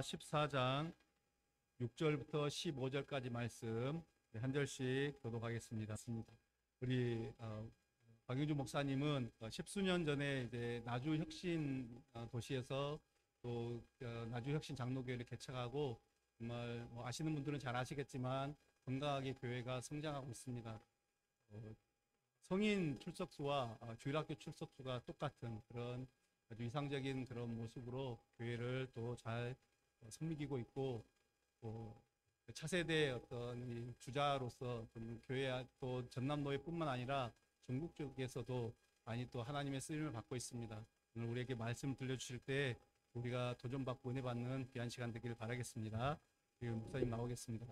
14장 6절부터 15절까지 말씀 한 절씩 교독하겠습니다. 우리 박영주 목사님은 십수년 전에 이제 나주 혁신 도시에서 또 나주 혁신 장로교회를 개척하고 정말 아시는 분들은 잘 아시겠지만 건강하게 교회가 성장하고 있습니다. 성인 출석수와 주일학교 출석수가 똑같은 그런 아주 이상적인 그런 모습으로 교회를 또 잘 섬기고 있고, 또 차세대 어떤 이 주자로서 교회 또 전남노회뿐만 아니라 전국 쪽에서도 많이 또 하나님의 쓰임을 받고 있습니다. 오늘 우리에게 말씀 들려주실 때 우리가 도전받고 은혜 받는 귀한 시간 되기를 바라겠습니다. 지금 목사님 나오겠습니다.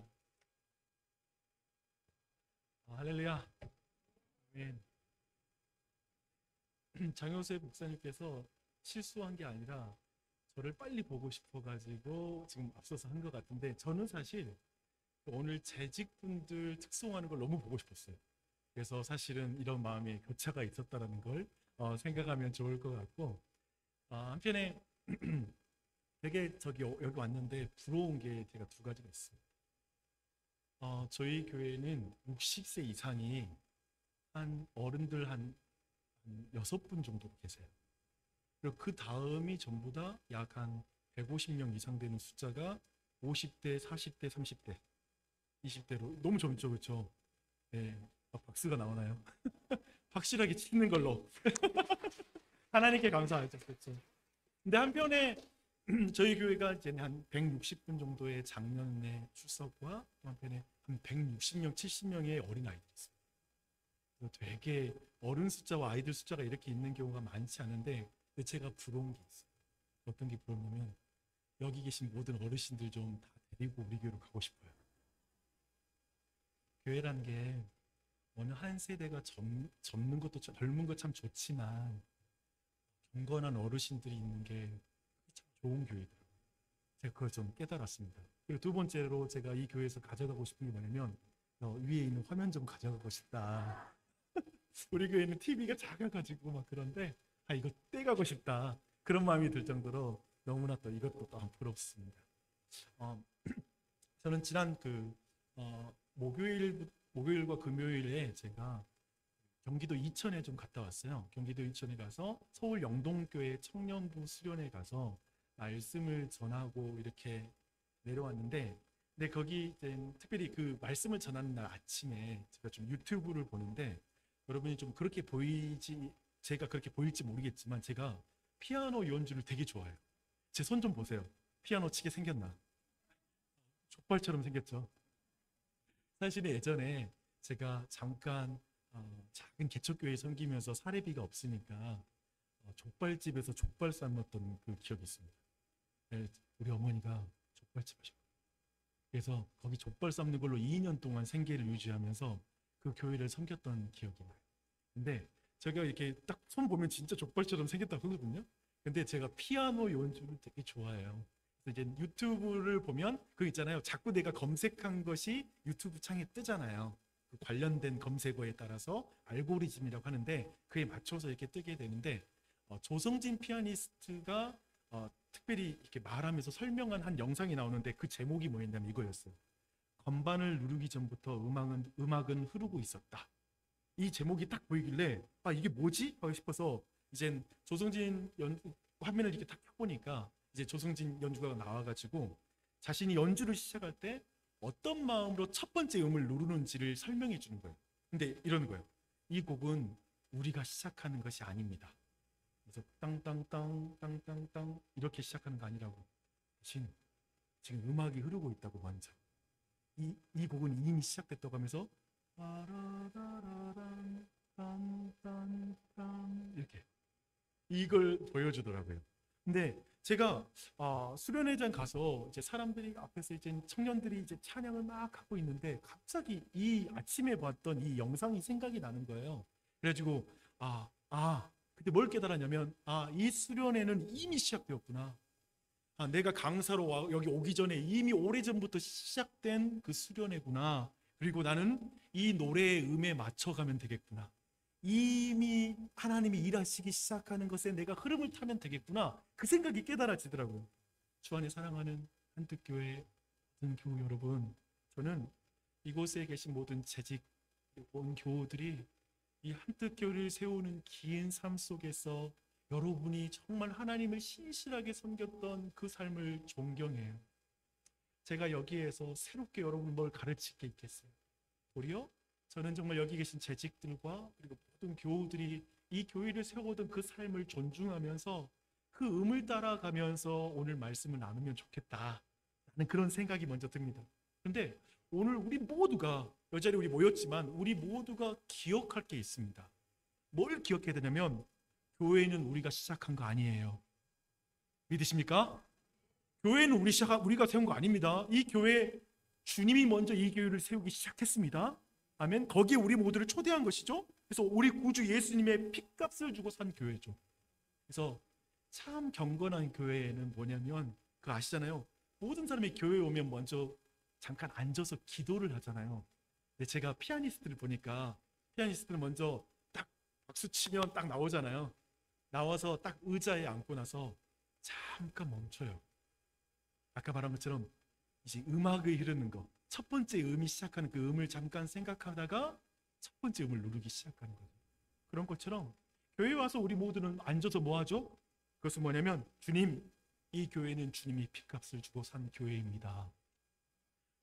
할렐루야. 아멘. 장효세 목사님께서 실수한 게 아니라 저를 빨리 보고 싶어가지고 지금 앞서서 한 것 같은데, 저는 사실 오늘 재직분들 특송하는 걸 너무 보고 싶었어요. 그래서 사실은 이런 마음의 교차가 있었다는 걸 생각하면 좋을 것 같고, 한편에 되게 여기 왔는데 부러운 게 제가 두 가지가 있어요. 저희 교회는 60세 이상이 한 어른들 한 6분 정도 계세요. 그리고 그 다음이 전부 다 약 한 150명 이상 되는 숫자가 50대, 40대, 30대, 20대로 너무 젊죠, 그렇죠? 네, 박수가 나오나요? 확실하게 치는 걸로. 하나님께 감사하죠, 그렇죠? 근데 한편에 저희 교회가 이제 한 160분 정도의 장년의 출석과 한편에 한 160명, 70명의 어린 아이들이 있습니다. 되게 어른 숫자와 아이들 숫자가 이렇게 있는 경우가 많지 않은데, 제가 부러운 게 있어요. 어떤 게 부럽냐면 여기 계신 모든 어르신들 좀 다 데리고 우리 교회로 가고 싶어요. 교회라는 게 어느 한 세대가 젊는 것도 젊은 거 참 좋지만 경건한 어르신들이 있는 게 참 좋은 교회더라고요. 제가 그걸 좀 깨달았습니다. 그리고 두 번째로 제가 이 교회에서 가져가고 싶은 게 뭐냐면 위에 있는 화면 좀 가져가고 싶다. 우리 교회는 TV가 작아가지고 막 그런데 이거 떼가고 싶다, 그런 마음이 들 정도로 너무나 또 이것도 또 부럽습니다. 저는 지난 목요일과 금요일에 제가 경기도 이천에 좀 갔다 왔어요. 경기도 이천에 가서 서울 영동교회 청년부 수련회 가서 말씀을 전하고 이렇게 내려왔는데, 근데 거기 이제 특별히 그 말씀을 전하는 날 아침에 제가 좀 유튜브를 보는데, 여러분이 좀 그렇게 제가 그렇게 보일지 모르겠지만 제가 피아노 연주를 되게 좋아해요. 제 손 좀 보세요. 피아노 치게 생겼나? 족발처럼 생겼죠. 사실 예전에 제가 잠깐 작은 개척교회 섬기면서 사례비가 없으니까 족발집에서 족발 삶았던 그 기억이 있습니다. 우리 어머니가 족발집 하셨고, 그래서 거기 족발 삶는 걸로 2년 동안 생계를 유지하면서 그 교회를 섬겼던 기억이 나요. 근데 제가 이렇게 딱 손 보면 진짜 족발처럼 생겼다고 하거든요. 근데 제가 피아노 연주를 되게 좋아해요. 그래서 이제 유튜브를 보면 그 있잖아요. 자꾸 내가 검색한 것이 유튜브 창에 뜨잖아요. 그 관련된 검색어에 따라서 알고리즘이라고 하는데 그에 맞춰서 이렇게 뜨게 되는데, 조성진 피아니스트가 특별히 이렇게 말하면서 설명한 한 영상이 나오는데 그 제목이 뭐였냐면 이거였어요. 건반을 누르기 전부터 음악은 흐르고 있었다. 이 제목이 딱 보이길래 이게 뭐지? 하고 싶어서 이제 조성진 화면을 이렇게 딱 켜보니까 이제 조성진 연주가가 나와가지고 자신이 연주를 시작할 때 어떤 마음으로 첫 번째 음을 누르는지를 설명해 주는 거예요. 근데 이러는 거예요. 이 곡은 우리가 시작하는 것이 아닙니다. 그래서 땅땅땅 땅땅땅 이렇게 시작하는 거 아니라고. 대신 지금 음악이 흐르고 있다고 먼저. 이 곡은 이미 시작됐다고 하면서 이렇게 이걸 보여주더라고요. 근데 제가 수련회장 가서 이제 사람들이 앞에서 이제 청년들이 이제 찬양을 막 하고 있는데 갑자기 이 아침에 봤던 이 영상이 생각이 나는 거예요. 그래가지고 그때 뭘 깨달았냐면 이 수련회는 이미 시작되었구나. 내가 강사로 여기 오기 전에 이미 오래전부터 시작된 그 수련회구나. 그리고 나는 이 노래의 음에 맞춰가면 되겠구나. 이미 하나님이 일하시기 시작하는 것에 내가 흐름을 타면 되겠구나. 그 생각이 깨달아지더라고요. 주 안에 사랑하는 한뜻교회 모든 교우 여러분, 저는 이곳에 계신 모든 재직 온 교우들이 이 한뜻교회를 세우는 긴 삶 속에서 여러분이 정말 하나님을 신실하게 섬겼던 그 삶을 존경해요. 제가 여기에서 새롭게 여러분 뭘 가르칠 게 있겠어요? 도리어 저는 정말 여기 계신 재직들과 그리고 모든 교우들이 이 교회를 세우던 그 삶을 존중하면서 그 음을 따라가면서 오늘 말씀을 나누면 좋겠다 라는 그런 생각이 먼저 듭니다. 그런데 오늘 우리 모두가 이 자리에 우리 모였지만 우리 모두가 기억할 게 있습니다. 뭘 기억해야 되냐면 교회는 우리가 시작한 거 아니에요. 믿으십니까? 교회는 우리가 세운 거 아닙니다. 이 교회 주님이 먼저 이 교회를 세우기 시작했습니다. 아멘. 거기에 우리 모두를 초대한 것이죠. 그래서 우리 구주 예수님의 핏값을 주고 산 교회죠. 그래서 참 경건한 교회는 뭐냐면 그거 아시잖아요. 모든 사람이 교회에 오면 먼저 잠깐 앉아서 기도를 하잖아요. 근데 제가 피아니스트를 보니까 피아니스트는 먼저 딱 박수 치면 딱 나오잖아요. 나와서 딱 의자에 앉고 나서 잠깐 멈춰요. 아까 말한 것처럼 이제 음악이 흐르는 거, 첫 번째 음이 시작하는 그 음을 잠깐 생각하다가 첫 번째 음을 누르기 시작하는 거죠. 그런 것처럼 교회에 와서 우리 모두는 앉아서 뭐 하죠? 그것은 뭐냐면 주님, 이 교회는 주님이 핏값을 주고 산 교회입니다.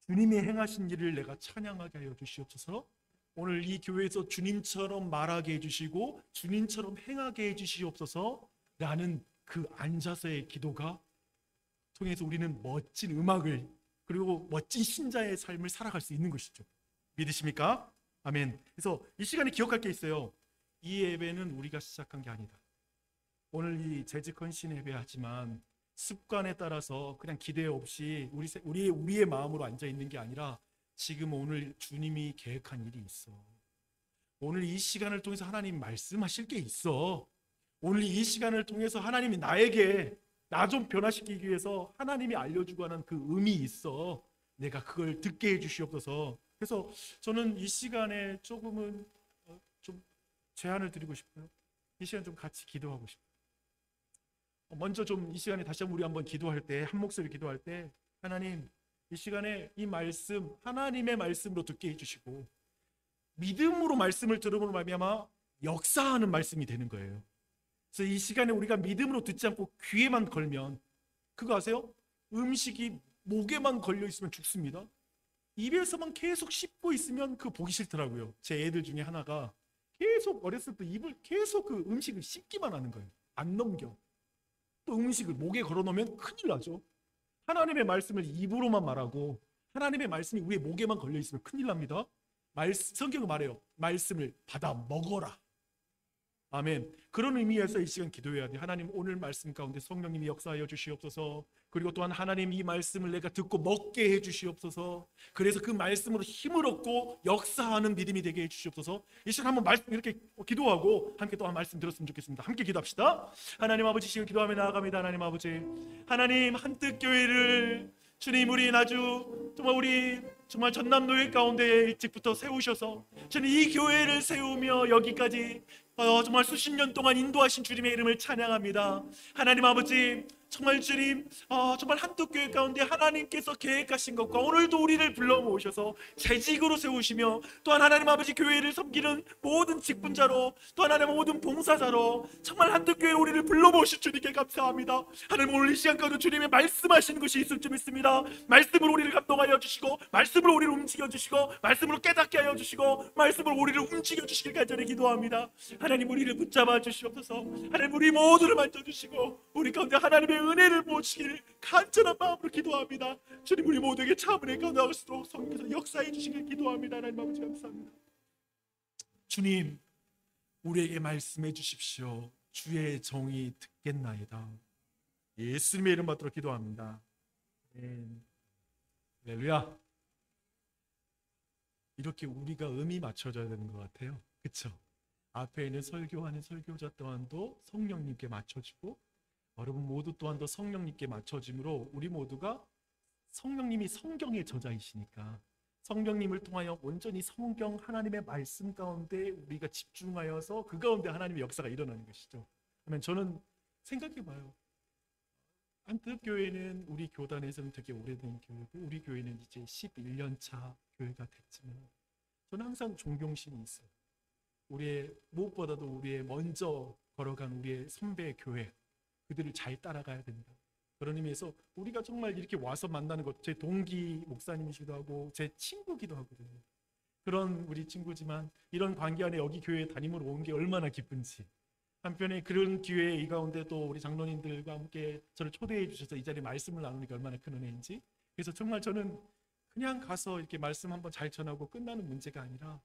주님이 행하신 일을 내가 찬양하게 하여 주시옵소서. 오늘 이 교회에서 주님처럼 말하게 해주시고 주님처럼 행하게 해주시옵소서 라는 그 앉아서의 기도가 통해서 우리는 멋진 음악을 그리고 멋진 신자의 삶을 살아갈 수 있는 것이죠. 믿으십니까? 아멘. 그래서 이 시간에 기억할 게 있어요. 이 예배는 우리가 시작한 게 아니다. 오늘 이 재직 헌신 예배하지만 습관에 따라서 그냥 기대 없이 우리의 마음으로 앉아 있는 게 아니라 지금 오늘 주님이 계획한 일이 있어. 오늘 이 시간을 통해서 하나님 말씀하실 게 있어. 오늘 이 시간을 통해서 하나님이 나에게 나 좀 변화시키기 위해서 하나님이 알려주고 하는 그 의미 있어. 내가 그걸 듣게 해주시옵소서. 그래서 저는 이 시간에 조금은 좀 제안을 드리고 싶어요. 이 시간 좀 같이 기도하고 싶어요. 먼저 좀 이 시간에 다시 우리 한번 기도할 때, 한 목소리 기도할 때 하나님 이 시간에 이 말씀 하나님의 말씀으로 듣게 해주시고 믿음으로 말씀을 들음으로 말미암아 역사하는 말씀이 되는 거예요. 그래서 이 시간에 우리가 믿음으로 듣지 않고 귀에만 걸면 그거 아세요? 음식이 목에만 걸려 있으면 죽습니다. 입에서만 계속 씹고 있으면 그거 보기 싫더라고요. 제 애들 중에 하나가 계속 어렸을 때 입을 계속 그 음식을 씹기만 하는 거예요. 안 넘겨. 또 음식을 목에 걸어놓으면 큰일 나죠. 하나님의 말씀을 입으로만 말하고 하나님의 말씀이 우리의 목에만 걸려 있으면 큰일 납니다. 성경은 말해요. 말씀을 받아 먹어라. 아멘. 그런 의미에서 이 시간 기도해야 돼. 하나님 오늘 말씀 가운데 성령님이 역사하여 주시옵소서. 그리고 또한 하나님 이 말씀을 내가 듣고 먹게 해 주시옵소서. 그래서 그 말씀으로 힘을 얻고 역사하는 믿음이 되게 해 주시옵소서. 이 시간 한번 말씀 이렇게 기도하고 함께 또 한 말씀 들었으면 좋겠습니다. 함께 기도합시다. 하나님 아버지 지금 기도하며 나아갑니다. 하나님 아버지, 하나님 한뜻교회를 주님 우리 아주 정말 전남노예 가운데 일찍부터 세우셔서 저는 이 교회를 세우며 여기까지 정말 수십 년 동안 인도하신 주님의 이름을 찬양합니다. 하나님 아버지, 정말 주님 정말 한뜻교회 가운데 하나님께서 계획하신 것과 오늘도 우리를 불러 모으셔서 재직으로 세우시며 또한 하나님 아버지 교회를 섬기는 모든 직분자로 또한 하나님 모든 봉사자로 정말 한뜻교회 우리를 불러 모으신 주님께 감사합니다. 하나님 오늘 이 시간 가운데 주님의 말씀하시는 것이 있을 줄 믿습니다. 말씀으로 우리를 감동하여 주시고 말씀으로 우리를 움직여 주시고 말씀으로 깨닫게 하여 주시고 말씀으로 우리를 움직여 주시길 간절히 기도합니다. 하나님 우리를 붙잡아 주시옵소서. 하나님 우리 모두를 만져주시고 우리 가운데 하나님의 은혜를 보시길 간절한 마음으로 기도합니다. 주님 우리 모두에게 참 은혜 가운데 하시도록 성령께서 역사해 주시길 기도합니다. 하나님 아버지 감사합니다. 주님 우리에게 말씀해 주십시오. 주의 정의 듣겠나이다. 예수님의 이름 받들어 기도합니다. 할렐루야. 이렇게 우리가 음이 맞춰져야 되는 것 같아요. 그렇죠? 앞에 있는 설교하는 설교자 또한도 성령님께 맞춰지고 여러분 모두 또한도 성령님께 맞춰짐으로 우리 모두가 성령님이 성경의 저자이시니까 성령님을 통하여 온전히 성경 하나님의 말씀 가운데 우리가 집중하여서 그 가운데 하나님의 역사가 일어나는 것이죠. 그러면 저는 생각해봐요. 안트교회는 우리 교단에서는 되게 오래된 교회고 우리 교회는 이제 11년 차 교회가 됐지만 저는 항상 존경심이 있어요. 우리의 무엇보다도 우리의 먼저 걸어간 우리의 선배 교회 그들을 잘 따라가야 된다. 그런 의미에서 우리가 정말 이렇게 와서 만나는 것 제 동기 목사님이시기도 하고 제 친구기도 하거든요. 그런 우리 친구지만 이런 관계 안에 여기 교회에 담임으로 온 게 얼마나 기쁜지 한편에 그런 기회에 이 가운데 또 우리 장로님들과 함께 저를 초대해 주셔서 이 자리에 말씀을 나누니까 얼마나 큰 은혜인지 그래서 정말 저는 그냥 가서 이렇게 말씀 한번 잘 전하고 끝나는 문제가 아니라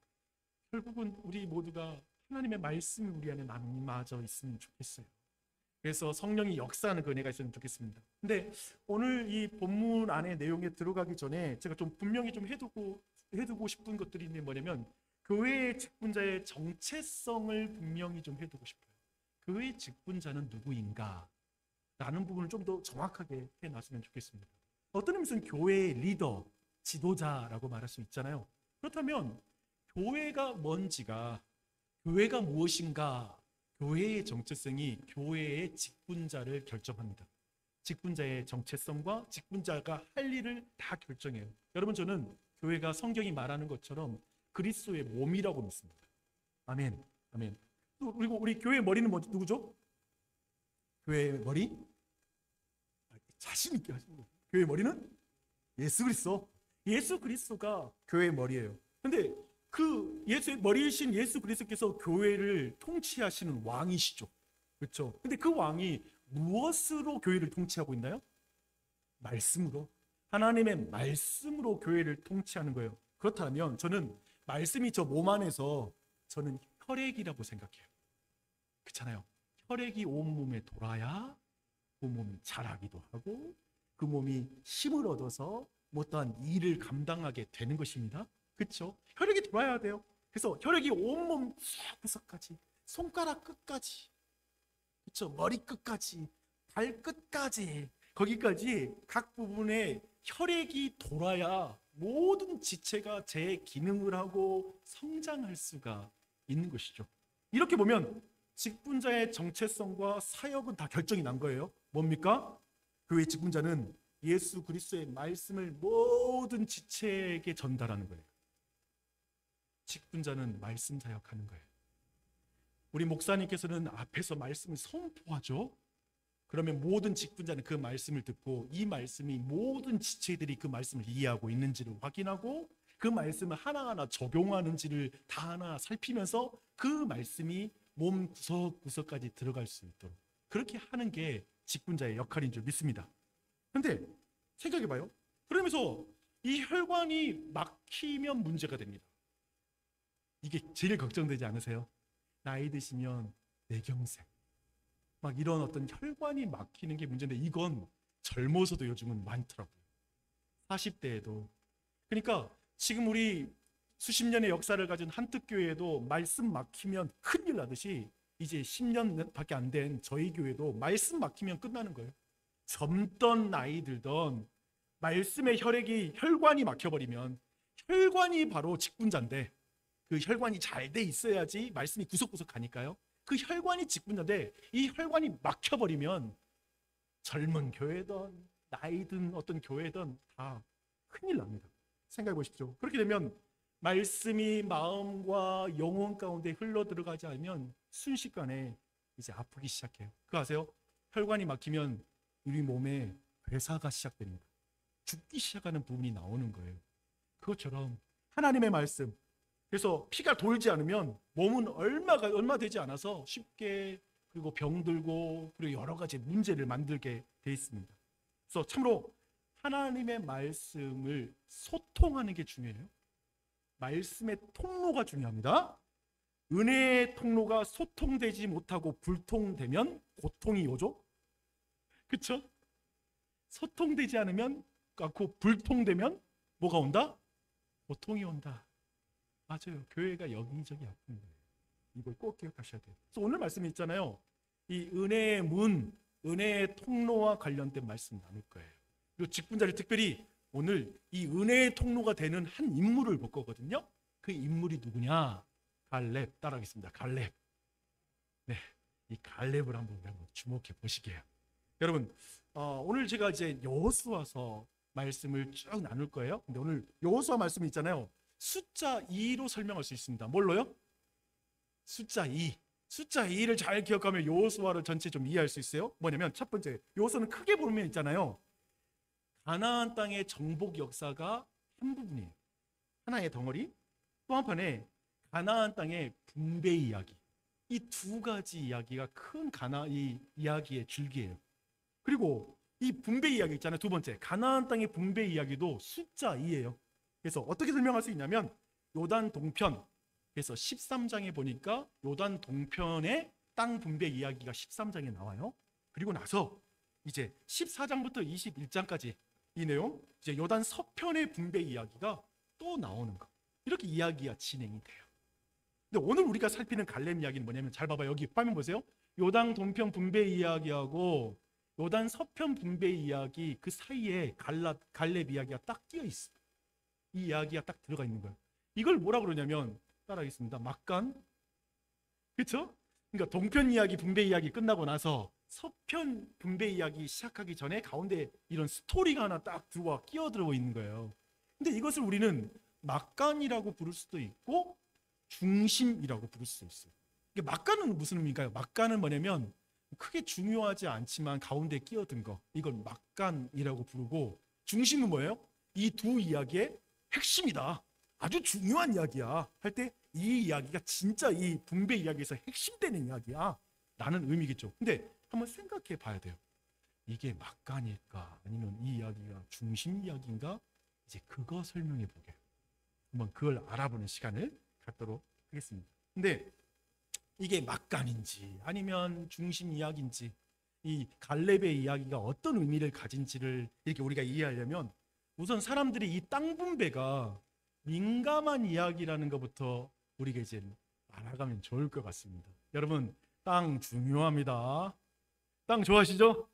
결국은 우리 모두가 하나님의 말씀이 우리 안에 남아져 있으면 좋겠어요. 그래서 성령이 역사하는 그 은혜가 있으면 좋겠습니다. 근데 오늘 이 본문 안에 내용에 들어가기 전에 제가 좀 분명히 좀 해두고 싶은 것들이 있는 뭐냐면 교회의 직분자의 정체성을 분명히 좀 해두고 싶어요. 교회의 직분자는 누구인가? 라는 부분을 좀 더 정확하게 해놨으면 좋겠습니다. 어떤 의미에서는 교회의 리더, 지도자라고 말할 수 있잖아요. 그렇다면 교회가 뭔지가 교회가 무엇인가 교회의 정체성이 교회의 직분자를 결정합니다. 직분자의 정체성과 직분자가 할 일을 다 결정해요. 여러분 저는 교회가 성경이 말하는 것처럼 그리스도의 몸이라고 믿습니다. 아멘. 아멘. 그리고 우리 교회의 머리는 누구죠? 교회의 머리? 자신 있게 하시는 교회의 머리는 예수 그리스도. 예수 그리스도가 교회의 머리예요. 근데 그 예수의 머리이신 예수 그리스도께서 교회를 통치하시는 왕이시죠. 그렇죠? 근데 그 왕이 무엇으로 교회를 통치하고 있나요? 말씀으로. 하나님의 말씀으로 교회를 통치하는 거예요. 그렇다면 저는 말씀이 저 몸 안에서 저는 혈액이라고 생각해요. 그렇잖아요. 혈액이 온 몸에 돌아야 그 몸이 자라기도 하고 그 몸이 힘을 얻어서 어떠한 일을 감당하게 되는 것입니다. 그렇죠? 혈액이 돌아야 돼요. 그래서 혈액이 온몸 구석구석까지 손가락 끝까지 그렇죠? 머리 끝까지 발끝까지 거기까지 각 부분에 혈액이 돌아야 모든 지체가 제 기능을 하고 성장할 수가 있는 것이죠. 이렇게 보면 직분자의 정체성과 사역은 다 결정이 난 거예요. 뭡니까? 교회 직분자는 예수 그리스도의 말씀을 모든 지체에게 전달하는 거예요. 직분자는 말씀 사역하는 거예요. 우리 목사님께서는 앞에서 말씀을 선포하죠. 그러면 모든 직분자는 그 말씀을 듣고 이 말씀이 모든 지체들이 그 말씀을 이해하고 있는지를 확인하고 그 말씀을 하나하나 적용하는지를 다 하나 살피면서 그 말씀이 몸 구석구석까지 들어갈 수 있도록 그렇게 하는 게 직분자의 역할인 줄 믿습니다. 그런데 생각해봐요. 그러면서 이 혈관이 막히면 문제가 됩니다. 이게 제일 걱정되지 않으세요? 나이 드시면 뇌경색 막 이런 어떤 혈관이 막히는 게 문제인데 이건 젊어서도 요즘은 많더라고요. 40대에도. 그러니까 지금 우리 수십 년의 역사를 가진 한특교회에도 말씀 막히면 큰일 나듯이 이제 10년밖에 안 된 저희 교회도 말씀 막히면 끝나는 거예요. 젊던 나이 들던 말씀의 혈관이 막혀버리면 혈관이 바로 직분자인데 그 혈관이 잘 돼 있어야지 말씀이 구석구석 가니까요. 그 혈관이 직분자인데 이 혈관이 막혀버리면 젊은 교회든 나이 든 어떤 교회든 다 큰일 납니다. 생각해 보십시오. 그렇게 되면 말씀이 마음과 영혼 가운데 흘러 들어가지 않으면 순식간에 이제 아프기 시작해요. 그거 아세요? 혈관이 막히면 우리 몸에 괴사가 시작됩니다. 죽기 시작하는 부분이 나오는 거예요. 그것처럼 하나님의 말씀 그래서 피가 돌지 않으면 몸은 얼마 되지 않아서 쉽게 그리고 병들고 그리고 여러 가지 문제를 만들게 돼 있습니다. 그래서 참으로 하나님의 말씀을 소통하는 게 중요해요. 말씀의 통로가 중요합니다. 은혜의 통로가 소통되지 못하고 불통되면 고통이 오죠. 그렇죠? 소통되지 않으면 그 불통되면 뭐가 온다? 고통이 온다. 맞아요. 교회가 여기저기 아픈 거예요. 이걸 꼭 기억하셔야 돼요. 그래서 오늘 말씀이 있잖아요. 이 은혜의 문, 은혜의 통로와 관련된 말씀 나눌 거예요. 그리고 직분자를 특별히 오늘 이 은혜의 통로가 되는 한 인물을 볼 거거든요. 그 인물이 누구냐? 갈렙. 따라하겠습니다. 갈렙. 네, 이 갈렙을 한번 주목해 보시게요. 여러분, 오늘 제가 이제 여호수아서 말씀을 쭉 나눌 거예요. 근데 오늘 여호수아 말씀 있잖아요. 숫자 2로 설명할 수 있습니다. 뭘로요? 숫자 2. 숫자 2를 잘 기억하면 여호수아를 전체 좀 이해할 수 있어요. 뭐냐면 첫 번째, 여호수아는 크게 보면 있잖아요. 가나안 땅의 정복 역사가 한 부분이에요. 하나의 덩어리. 또 한편에 가나안 땅의 분배 이야기. 이 두 가지 이야기가 큰 이 이야기의 줄기예요. 그리고 이 분배 이야기 있잖아요. 두 번째, 가나안 땅의 분배 이야기도 숫자 2예요. 그래서 어떻게 설명할 수 있냐면 요단 동편, 그래서 13장에 보니까 요단 동편의 땅 분배 이야기가 13장에 나와요. 그리고 나서 이제 14장부터 21장까지 이 내용, 이제 요단 서편의 분배 이야기가 또 나오는 거. 이렇게 이야기가 진행이 돼요. 근데 오늘 우리가 살피는 갈렙 이야기는 뭐냐면, 잘 봐봐요. 여기 화면 보세요. 요단 동편 분배 이야기하고 요단 서편 분배 이야기 그 사이에 갈렙 이야기가 딱 끼어 있어. 이 이야기가 딱 들어가 있는 거예요. 이걸 뭐라 그러냐면, 따라하겠습니다. 막간. 그렇죠? 그러니까 동편 이야기 분배 이야기 끝나고 나서 서편 분배 이야기 시작하기 전에 가운데 이런 스토리가 하나 딱 들어와 끼어 들어 있는 거예요. 근데 이것을 우리는 막간이라고 부를 수도 있고 중심이라고 부를 수도 있어요. 이게 막간은 무슨 의미인가요? 막간은 뭐냐면 크게 중요하지 않지만 가운데 끼어든 거, 이걸 막간이라고 부르고, 중심은 뭐예요? 이 두 이야기의 핵심이다, 아주 중요한 이야기야 할 때 이 이야기가 진짜 이 분배 이야기에서 핵심되는 이야기야 라는 의미겠죠. 근데 한번 생각해 봐야 돼요. 이게 막간일까 아니면 이 이야기가 중심 이야기인가? 이제 그거 설명해 보게, 한번 그걸 알아보는 시간을 갖도록 하겠습니다. 근데 이게 막간인지 아니면 중심 이야기인지, 이 갈렙의 이야기가 어떤 의미를 가진지를 이렇게 우리가 이해하려면 우선 사람들이 이 땅 분배가 민감한 이야기라는 것부터 우리가 이제 알아가면 좋을 것 같습니다. 여러분, 땅 중요합니다. 땅 좋아하시죠?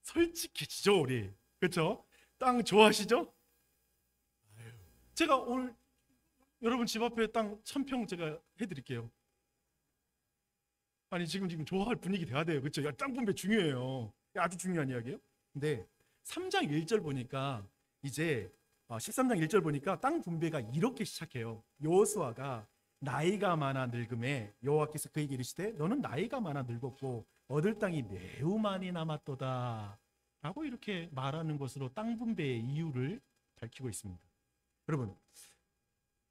솔직해지죠, 우리. 그렇죠? 땅 좋아하시죠? 제가 오늘 여러분 집 앞에 땅 1000평 제가 해드릴게요. 아니 지금 좋아할 분위기 돼야 돼요. 그렇죠? 야, 땅 분배 중요해요. 아주 중요한 이야기예요. 근데 3장 1절 보니까 이제 13장 1절 보니까 땅 분배가 이렇게 시작해요. 여호수아가 나이가 많아 늙음에 여호와께서 그에게 이르시되 너는 나이가 많아 늙었고 얻을 땅이 매우 많이 남았도다 라고 이렇게 말하는 것으로 땅 분배의 이유를 밝히고 있습니다. 여러분,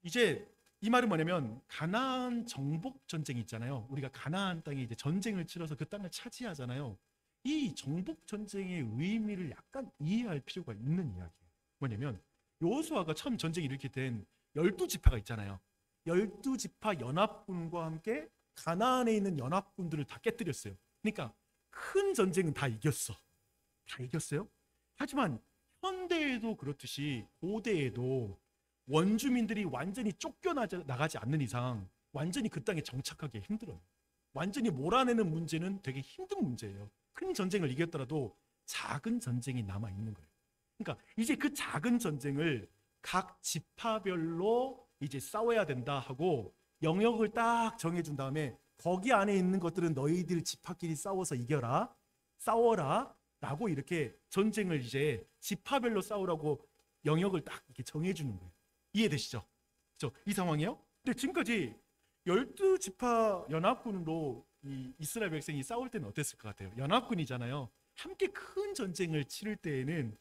이제 이 말은 뭐냐면 가나안 정복 전쟁이 있잖아요. 우리가 가나안 땅에 이제 전쟁을 치러서 그 땅을 차지하잖아요. 이 정복 전쟁의 의미를 약간 이해할 필요가 있는 이야기예요. 뭐냐면 여호수아가 처음 전쟁이 일으킬 땐 12지파가 있잖아요. 12지파 연합군과 함께 가나안에 있는 연합군들을 다 깨뜨렸어요. 그러니까 큰 전쟁은 다 이겼어. 다 이겼어요. 하지만 현대에도 그렇듯이 고대에도 원주민들이 완전히 쫓겨나가지 않는 이상 완전히 그 땅에 정착하기 힘들어요. 완전히 몰아내는 문제는 되게 힘든 문제예요. 큰 전쟁을 이겼더라도 작은 전쟁이 남아있는 거예요. 그러니까 이제 그 작은 전쟁을 각 지파별로 이제 싸워야 된다 하고 영역을 딱 정해준 다음에 거기 안에 있는 것들은 너희들 지파끼리 싸워서 이겨라, 싸워라 라고 이렇게 전쟁을 이제 지파별로 싸우라고 영역을 딱 이렇게 정해주는 거예요. 이해되시죠? 이 상황이에요. 근데 지금까지 12지파 연합군으로 이 이스라엘 백성이 싸울 때는 어땠을 것 같아요? 연합군이잖아요. 함께 큰 전쟁을 치를 때에는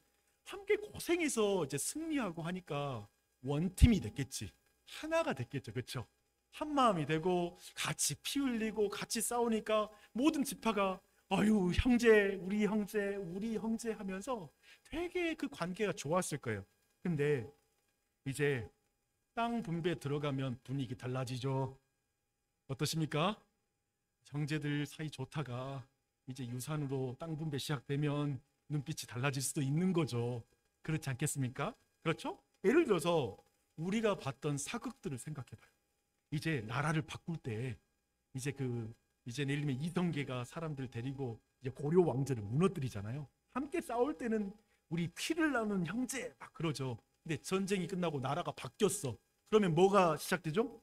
함께 고생해서 이제 승리하고 하니까 원팀이 됐겠지. 하나가 됐겠죠. 그렇죠? 한 마음이 되고 같이 피 흘리고 같이 싸우니까 모든 지파가 아유 형제, 우리 형제, 우리 형제 하면서 되게 그 관계가 좋았을 거예요. 근데 이제 땅 분배 들어가면 분위기 달라지죠. 어떠십니까? 형제들 사이 좋다가 이제 유산으로 땅 분배 시작되면 눈빛이 달라질 수도 있는 거죠. 그렇지 않겠습니까? 그렇죠? 예를 들어서 우리가 봤던 사극들을 생각해봐요. 이제 나라를 바꿀 때 이제 이제 예를 들면 이성계가 사람들 데리고 이제 고려 왕조를 무너뜨리잖아요. 함께 싸울 때는 우리 피를 나눈 형제 막 그러죠. 근데 전쟁이 끝나고 나라가 바뀌었어. 그러면 뭐가 시작되죠?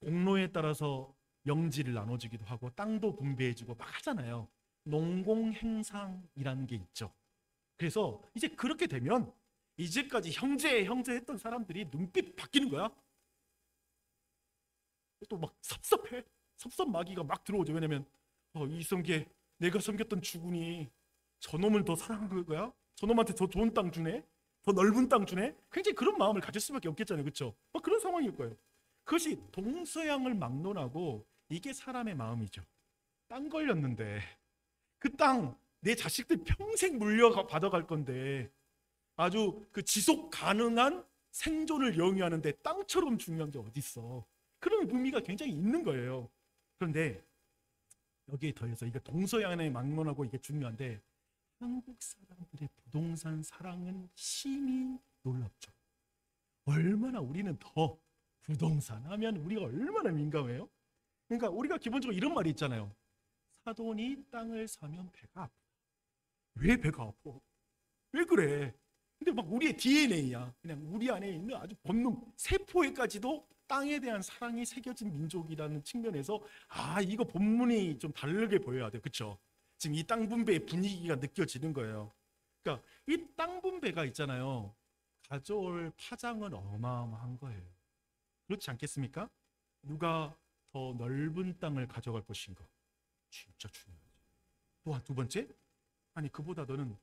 공로에 따라서 영지를 나눠주기도 하고 땅도 분배해주고 막 하잖아요. 농공행상이라는 게 있죠. 그래서 이제 그렇게 되면 이제까지 형제 했던 사람들이 눈빛 바뀌는 거야. 또 막 섭섭해. 섭섭마귀가 막 들어오죠. 왜냐면 이성계 내가 섬겼던 주군이 저놈을 더 사랑한 거야? 저놈한테 더 좋은 땅 주네? 더 넓은 땅 주네? 굉장히 그런 마음을 가질 수밖에 없겠잖아요. 그렇죠? 막 그런 상황일 거예요. 그것이 동서양을 막론하고 이게 사람의 마음이죠. 땅 걸렸는데 그 땅 내 자식들 평생 물려받아갈 건데 아주 그 지속 가능한 생존을 영위하는데 땅처럼 중요한 게 어디 있어? 그런 의미가 굉장히 있는 거예요. 그런데 여기에 더해서 이게 동서양의 막론하고 이게 중요한데 한국 사람들의 부동산 사랑은 심히 놀랍죠. 얼마나 우리는 더 부동산 하면 우리가 얼마나 민감해요? 그러니까 우리가 기본적으로 이런 말이 있잖아요. 사돈이 땅을 사면 배가 아파. 왜 배가 아파? 왜 그래? 근데 막 우리의 DNA야. 그냥 우리 안에 있는 아주 본능, 세포에까지도 땅에 대한 사랑이 새겨진 민족이라는 측면에서 이거 본문이 좀 다르게 보여야 돼요. 그렇죠? 지금 이 땅 분배의 분위기가 느껴지는 거예요. 그러니까 이 땅 분배가 있잖아요. 가져올 파장은 어마어마한 거예요. 그렇지 않겠습니까? 누가 더 넓은 땅을 가져갈 것인가? 진짜 중요하죠. 또한 두 번째, 그보다 너는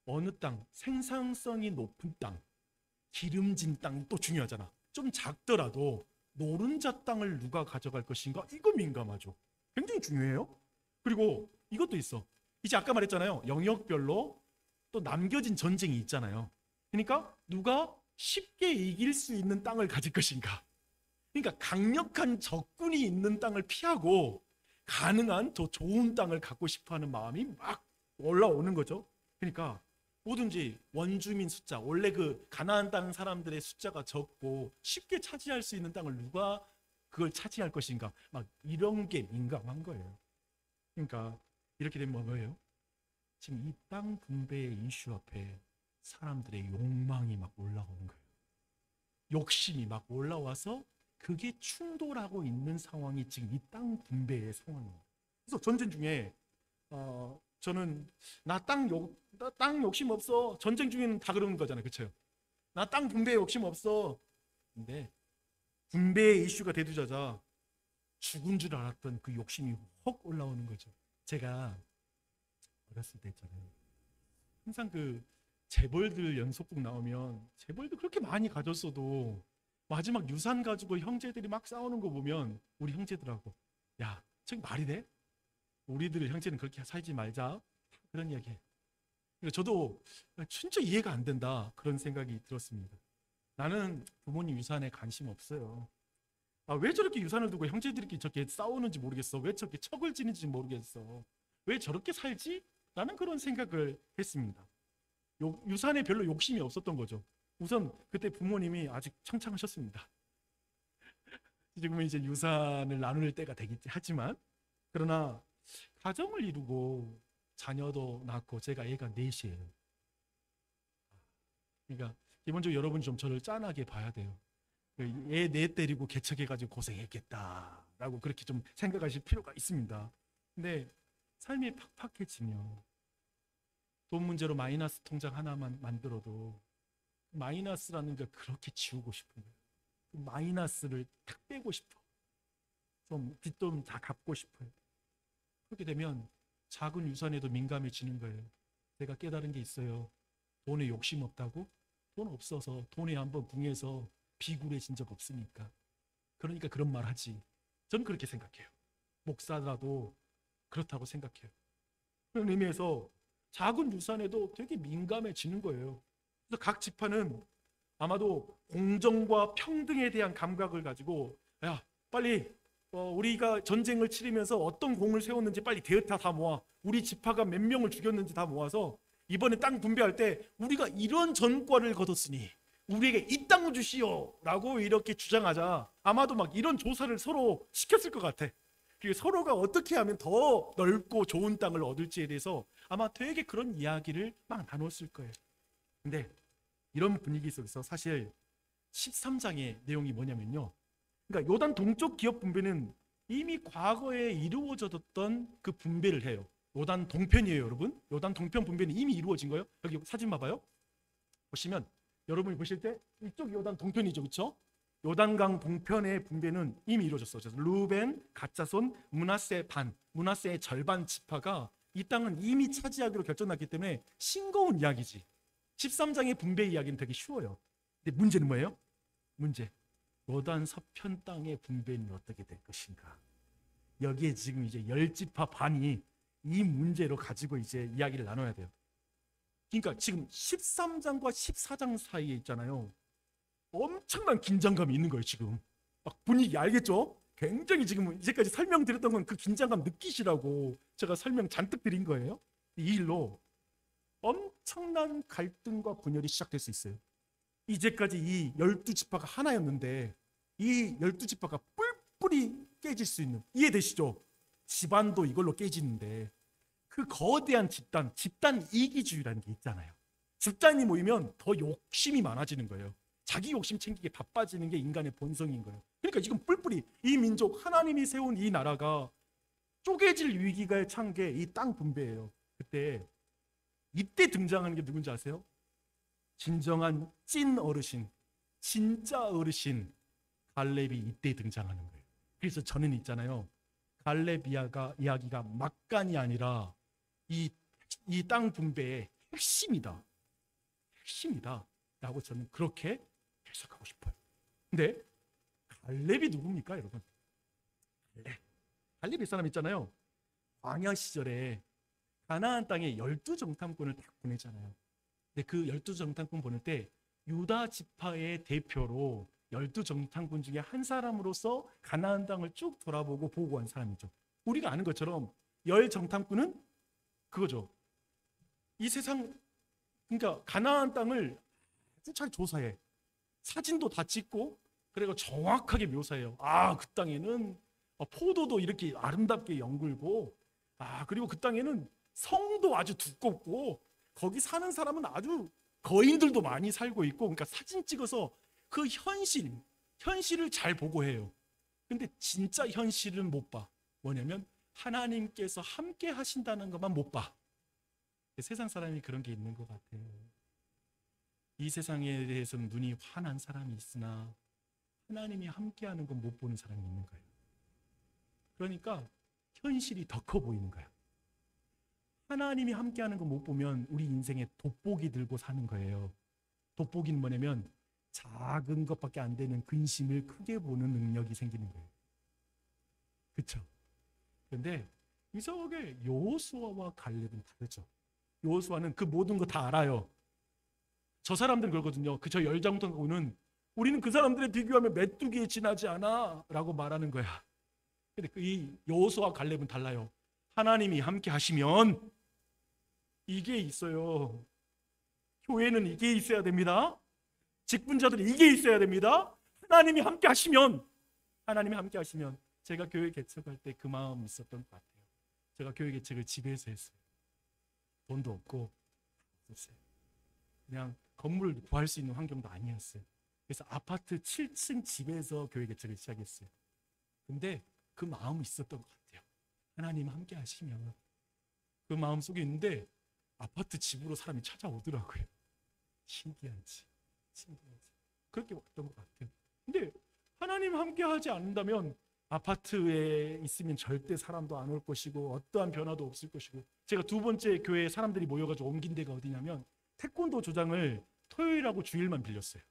어느 땅, 생산성이 높은 땅, 기름진 땅이 또 중요하잖아. 좀 작더라도 노른자 땅을 누가 가져갈 것인가? 이거 민감하죠. 굉장히 중요해요. 그리고 이것도 있어. 이제 아까 말했잖아요. 영역별로 또 남겨진 전쟁이 있잖아요. 그러니까 누가 쉽게 이길 수 있는 땅을 가질 것인가? 그러니까 강력한 적군이 있는 땅을 피하고 가능한 더 좋은 땅을 갖고 싶어하는 마음이 막 올라오는 거죠. 그러니까 뭐든지 원주민 숫자, 원래 그 가나안 땅 사람들의 숫자가 적고 쉽게 차지할 수 있는 땅을 누가 그걸 차지할 것인가? 막 이런 게 민감한 거예요. 그러니까 이렇게 되면 뭐예요? 지금 이 땅 분배의 이슈 앞에 사람들의 욕망이 막 올라오는 거예요. 욕심이 막 올라와서 그게 충돌하고 있는 상황이 지금 이 땅 분배의 상황입니다. 그래서 전쟁 중에 저는 나 땅 욕심 없어. 전쟁 중에는 다 그러는 거잖아요. 그렇죠? 나 땅 분배에 욕심 없어. 근데 분배의 이슈가 대두자자 죽은 줄 알았던 그 욕심이 확 올라오는 거죠. 제가 어렸을 때 있잖아요. 항상 그 재벌들 연속극 나오면 재벌들 그렇게 많이 가졌어도 마지막 유산 가지고 형제들이 막 싸우는 거 보면 우리 형제들하고 야, 저게 말이 돼? 우리들 형제는 그렇게 살지 말자. 그런 이야기. 그러니까 저도 진짜 이해가 안 된다. 그런 생각이 들었습니다. 나는 부모님 유산에 관심 없어요. 왜 저렇게 유산을 두고 형제들끼리 저렇게 싸우는지 모르겠어. 왜 저렇게 척을 지는지 모르겠어. 왜 저렇게 살지? 라는 그런 생각을 했습니다. 유산에 별로 욕심이 없었던 거죠. 우선 그때 부모님이 아직 창창하셨습니다. 지금은 이제 유산을 나눌 때가 되긴 하지만 그러나 가정을 이루고 자녀도 낳고 제가 애가 넷이에요. 그러니까 기본적으로 여러분이 좀 저를 짠하게 봐야 돼요. 애 넷 데리고 개척해가지고 고생했겠다라고 그렇게 좀 생각하실 필요가 있습니다. 근데 삶이 팍팍해지면 돈 문제로 마이너스 통장 하나만 만들어도 마이너스라는 걸 그렇게 지우고 싶은 거예요. 그 마이너스를 탁 빼고 싶어. 좀 빚돈 다 갚고 싶어요. 그렇게 되면 작은 유산에도 민감해지는 거예요. 제가 깨달은 게 있어요. 돈에 욕심 없다고? 돈 없어서 돈에 한번 궁해서 비굴해진 적 없으니까. 그러니까 그런 말 하지. 저는 그렇게 생각해요. 목사라도 그렇다고 생각해요. 그런 의미에서 작은 유산에도 되게 민감해지는 거예요. 그래서 각 지파는 아마도 공정과 평등에 대한 감각을 가지고 야 빨리 우리가 전쟁을 치르면서 어떤 공을 세웠는지 빨리 데이터 다 모아. 우리 지파가 몇 명을 죽였는지 다 모아서 이번에 땅 분배할 때 우리가 이런 전과를 거뒀으니 우리에게 이 땅을 주시오 라고 이렇게 주장하자 아마도 막 이런 조사를 서로 시켰을 것 같아. 그리고 서로가 어떻게 하면 더 넓고 좋은 땅을 얻을지에 대해서 아마 되게 그런 이야기를 막 나눴을 거예요. 근데 이런 분위기 속에서 사실 13장의 내용이 뭐냐면요. 그러니까 요단 동쪽 기업 분배는 이미 과거에 이루어졌던 그 분배를 해요. 요단 동편이에요, 여러분. 요단 동편 분배는 이미 이루어진 거예요. 여기 사진 봐봐요. 보시면 여러분이 보실 때 이쪽 요단 동편이죠, 그렇죠? 요단강 동편의 분배는 이미 이루어졌어요. 그래서 루벤, 갓자손, 므낫세 반, 므낫세의 절반 지파가 이 땅은 이미 차지하기로 결정났기 때문에 싱거운 이야기지. 13장의 분배 이야기는 되게 쉬워요. 근데 문제는 뭐예요? 문제. 요단 서편 땅의 분배는 어떻게 될 것인가? 여기에 지금 이제 10지파 반이 이 문제로 가지고 이제 이야기를 나눠야 돼요. 그러니까 지금 13장과 14장 사이에 있잖아요. 엄청난 긴장감이 있는 거예요, 지금. 막 분위기 알겠죠? 굉장히 지금 이제까지 설명드렸던 건 그 긴장감 느끼시라고 제가 설명 잔뜩 드린 거예요. 이 일로 엄청난 갈등과 분열이 시작될 수 있어요. 이제까지 이 12지파가 하나였는데 이 12지파가 뿔뿔이 깨질 수 있는, 이해되시죠? 집안도 이걸로 깨지는데 그 거대한 집단 이기주의라는 게 있잖아요. 집단이 모이면 더 욕심이 많아지는 거예요. 자기 욕심 챙기게 바빠지는 게 인간의 본성인 거예요. 그러니까 지금 뿔뿔이 이 민족, 하나님이 세운 이 나라가 쪼개질 위기가 찬 게 이 땅 분배예요. 이때 등장하는 게 누군지 아세요? 진정한 찐 어르신, 진짜 어르신 갈렙이 이때 등장하는 거예요. 그래서 저는 있잖아요, 갈렙 이야기가 막간이 아니라 이 땅 분배의 핵심이다 라고 저는 그렇게 해석하고 싶어요. 근데 갈렙이 누굽니까, 여러분? 갈렙 이 사람 있잖아요. 광야 시절에 가나안 땅에 12정탐꾼을 딱 보내잖아요. 근데 그 12정탐꾼 보낼 때 유다 지파의 대표로 12정탐꾼 중에 한 사람으로서 가나안 땅을 쭉 돌아보고 보고한 사람이죠. 우리가 아는 것처럼 10정탐꾼은 그거죠. 이 세상, 그러니까 가나안 땅을 아주 잘 조사해. 사진도 다 찍고 그리고 정확하게 묘사해요. 그 땅에는 포도도 이렇게 아름답게 연글고, 그리고 그 땅에는 성도 아주 두껍고, 거기 사는 사람은 아주 거인들도 많이 살고 있고, 그러니까 사진 찍어서 그 현실을 잘 보고해요. 근데 진짜 현실은 못 봐. 뭐냐면 하나님께서 함께 하신다는 것만 못 봐. 세상 사람이 그런 게 있는 것 같아요. 이 세상에 대해서는 눈이 환한 사람이 있으나 하나님이 함께하는 건 못 보는 사람이 있는 거예요. 그러니까 현실이 더 커 보이는 거야. 하나님이 함께하는 거 못 보면 우리 인생에 돋보기 들고 사는 거예요. 돋보기는 뭐냐면 작은 것밖에 안 되는 근심을 크게 보는 능력이 생기는 거예요. 그렇죠? 그런데 이 속에 여호수아와 갈렙은 다르죠. 여호수아는 그 모든 거 다 알아요. 저 사람들은 그러거든요. 저 10정탐꾼은 우리는 그 사람들에 비교하면 메뚜기에 지나지 않아 라고 말하는 거야. 근데 이 여호수아와 갈렙은 달라요. 하나님이 함께 하시면 이게 있어요. 교회는 이게 있어야 됩니다. 직분자들이 이게 있어야 됩니다. 하나님이 함께 하시면 제가 교회 개척할 때 그 마음이 있었던 것 같아요. 제가 교회 개척을 집에서 했어요. 돈도 없고 없었어요. 그냥 건물을 구할 수 있는 환경도 아니었어요. 그래서 아파트 7층 집에서 교회 개척을 시작했어요. 근데 그 마음이 있었던 것 같아요. 하나님 함께 하시면. 그 마음 속에 있는데 아파트 집으로 사람이 찾아오더라고요. 신기하지. 그렇게 왔던 것 같아요. 근데 하나님 함께 하지 않는다면 아파트에 있으면 절대 사람도 안 올 것이고 어떠한 변화도 없을 것이고, 제가 두 번째 교회에 사람들이 모여가지고 옮긴 데가 어디냐면 태권도 조장을 토요일하고 주일만 빌렸어요.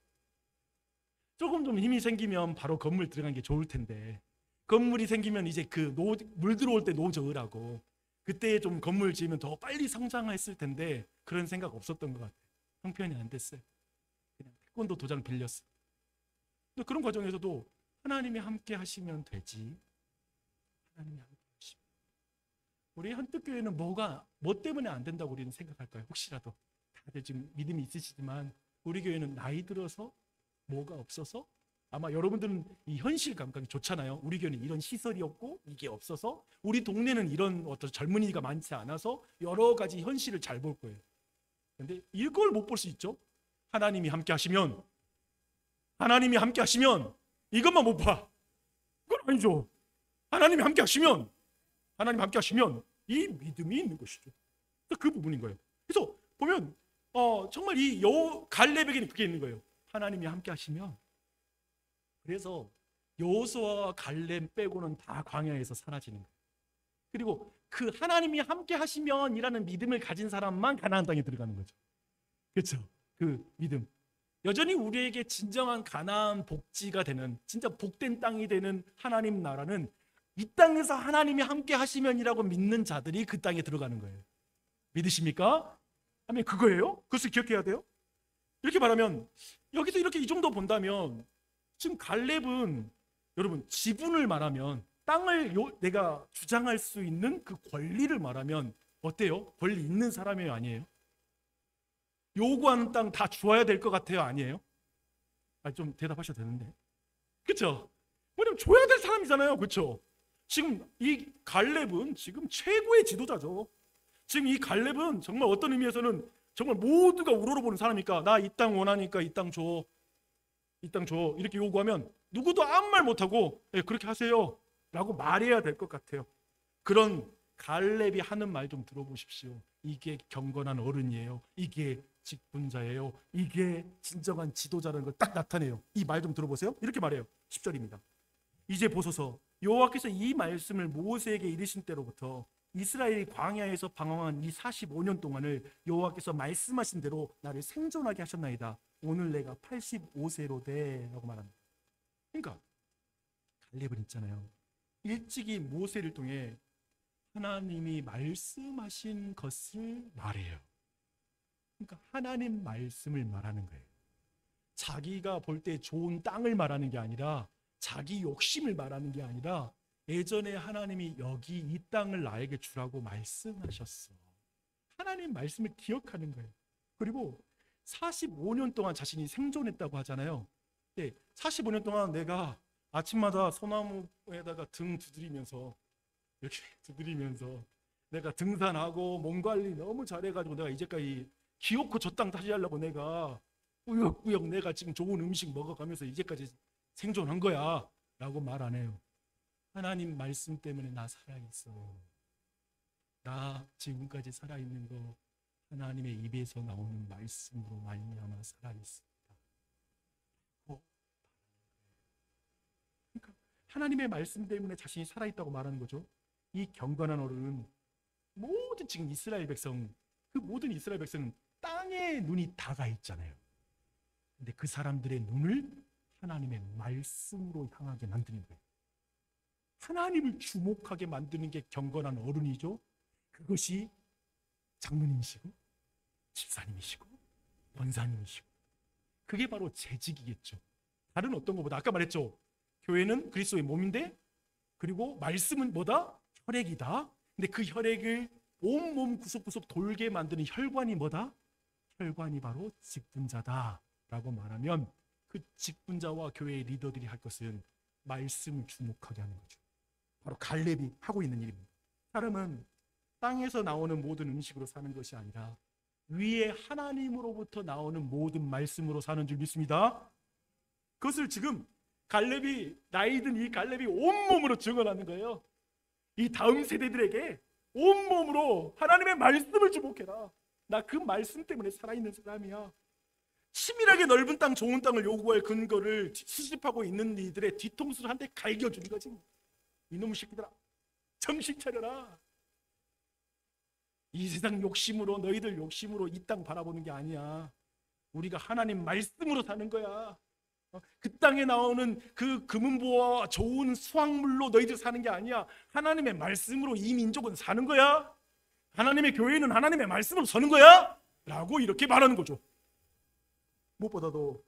조금 좀 힘이 생기면 바로 건물 들어간 게 좋을 텐데, 건물이 생기면 이제 물 들어올 때 노저으라고, 그때 좀 건물 지으면 더 빨리 성장했을 텐데 그런 생각 없었던 것 같아요. 형편이 안 됐어요. 그냥 태권도 도장 빌렸어요. 근데 그런 과정에서도 하나님이 함께 하시면 되지. 하나님이 함께 하시면. 우리 한뜻교회는 뭐 때문에 안 된다고 우리는 생각할까요? 혹시라도 다들 지금 믿음이 있으시지만 우리 교회는 나이 들어서 뭐가 없어서, 아마 여러분들은 이 현실 감각이 좋잖아요. 우리 교회는 이런 시설이 없고 이게 없어서, 우리 동네는 이런 어떤 젊은이가 많지 않아서 여러 가지 현실을 잘 볼 거예요. 그런데 이걸 못 볼 수 있죠. 하나님이 함께 하시면 이것만 못 봐. 그건 아니죠. 하나님 함께 하시면 이 믿음이 있는 것이죠. 그 부분인 거예요. 그래서 보면 정말 이 갈렙에게는 그게 있는 거예요. 하나님이 함께 하시면. 그래서 여호수아와 갈렙 빼고는 다 광야에서 사라지는 거예요. 그리고 그 하나님이 함께 하시면이라는 믿음을 가진 사람만 가나안 땅에 들어가는 거죠. 그렇죠? 그 믿음. 여전히 우리에게 진정한 가나안 복지가 되는, 진짜 복된 땅이 되는 하나님 나라는 이 땅에서 하나님이 함께 하시면이라고 믿는 자들이 그 땅에 들어가는 거예요. 믿으십니까? 아멘. 그거예요? 그것을 기억해야 돼요. 이렇게 말하면 여기서 이렇게 이 정도 본다면 지금 갈렙은 여러분 지분을 말하면 땅을 내가 주장할 수 있는 그 권리를 말하면 어때요? 권리 있는 사람이에요? 아니에요? 요구하는 땅 다 주어야 될 것 같아요? 아니에요? 좀 대답하셔도 되는데. 그렇죠? 왜냐면 줘야 될 사람이잖아요. 그렇죠? 지금 이 갈렙은 지금 최고의 지도자죠. 지금 이 갈렙은 정말 어떤 의미에서는 정말 모두가 우러러보는 사람이니까 나 이 땅 원하니까 이 땅 줘. 이 땅 줘. 이렇게 요구하면 누구도 아무 말 못하고 그렇게 하세요 라고 말해야 될 것 같아요. 그런 갈렙이 하는 말 좀 들어보십시오. 이게 경건한 어른이에요. 이게 직분자예요. 이게 진정한 지도자라는 걸 딱 나타내요. 이 말 좀 들어보세요. 이렇게 말해요. 10절입니다. 이제 보소서 여호와께서 이 말씀을 모세에게 이르신 때로부터 이스라엘이 광야에서 방황한 이 45년 동안을 여호와께서 말씀하신 대로 나를 생존하게 하셨나이다. 오늘 내가 85세로 돼 라고 말합니다. 그러니까 갈렙은 있잖아요. 일찍이 모세를 통해 하나님이 말씀하신 것을 말해요. 그러니까 하나님 말씀을 말하는 거예요. 자기가 볼 때 좋은 땅을 말하는 게 아니라 자기 욕심을 말하는 게 아니라 예전에 하나님이 여기 이 땅을 나에게 주라고 말씀하셨어. 하나님 말씀을 기억하는 거예요. 그리고 45년 동안 자신이 생존했다고 하잖아요. 45년 동안 내가 아침마다 소나무에다가 등 두드리면서 이렇게 두드리면서 내가 등산하고 몸 관리 너무 잘해가지고 내가 이제까지 기어코 저 땅 다시 하려고 내가 꾸역꾸역 내가 지금 좋은 음식 먹어가면서 이제까지 생존한 거야 라고 말 안 해요. 하나님 말씀 때문에 나 살아있어. 나 지금까지 살아있는 거 하나님의 입에서 나오는 말씀으로 말미암아 살아있습니다. 그러니까 하나님의 말씀 때문에 자신이 살아있다고 말하는 거죠. 이 경건한 어른은 모든 지금 이스라엘 백성, 그 모든 이스라엘 백성은 땅에 눈이 다가 있잖아요. 근데 그 사람들의 눈을 하나님의 말씀으로 향하게 만드는 거예요. 하나님을 주목하게 만드는 게 경건한 어른이죠. 그것이 장로님이시고 집사님이시고 권사님이시고 그게 바로 재직이겠죠. 다른 어떤 것보다 아까 말했죠. 교회는 그리스도의 몸인데 그리고 말씀은 뭐다? 혈액이다. 근데 그 혈액을 온몸 구석구석 돌게 만드는 혈관이 뭐다? 혈관이 바로 직분자다 라고 말하면 그 직분자와 교회의 리더들이 할 것은 말씀을 주목하게 하는 거죠. 바로 갈렙이 하고 있는 일입니다. 사람은 땅에서 나오는 모든 음식으로 사는 것이 아니라 위에 하나님으로부터 나오는 모든 말씀으로 사는 줄 믿습니다. 그것을 지금 갈렙이 나이 든 이 갈렙이 온몸으로 증언하는 거예요. 이 다음 세대들에게 온몸으로 하나님의 말씀을 주목해라. 나 그 말씀 때문에 살아있는 사람이야. 치밀하게 넓은 땅, 좋은 땅을 요구할 근거를 수집하고 있는 이들의 뒤통수를 한 대 갈겨주는 거지. 이놈의 새끼들아, 정신 차려라. 이 세상 욕심으로, 너희들 욕심으로 이 땅 바라보는 게 아니야. 우리가 하나님 말씀으로 사는 거야. 그 땅에 나오는 그 금은보화와 좋은 수확물로 너희들 사는 게 아니야. 하나님의 말씀으로 이 민족은 사는 거야. 하나님의 교회는 하나님의 말씀으로 서는 거야 라고 이렇게 말하는 거죠. 무엇보다도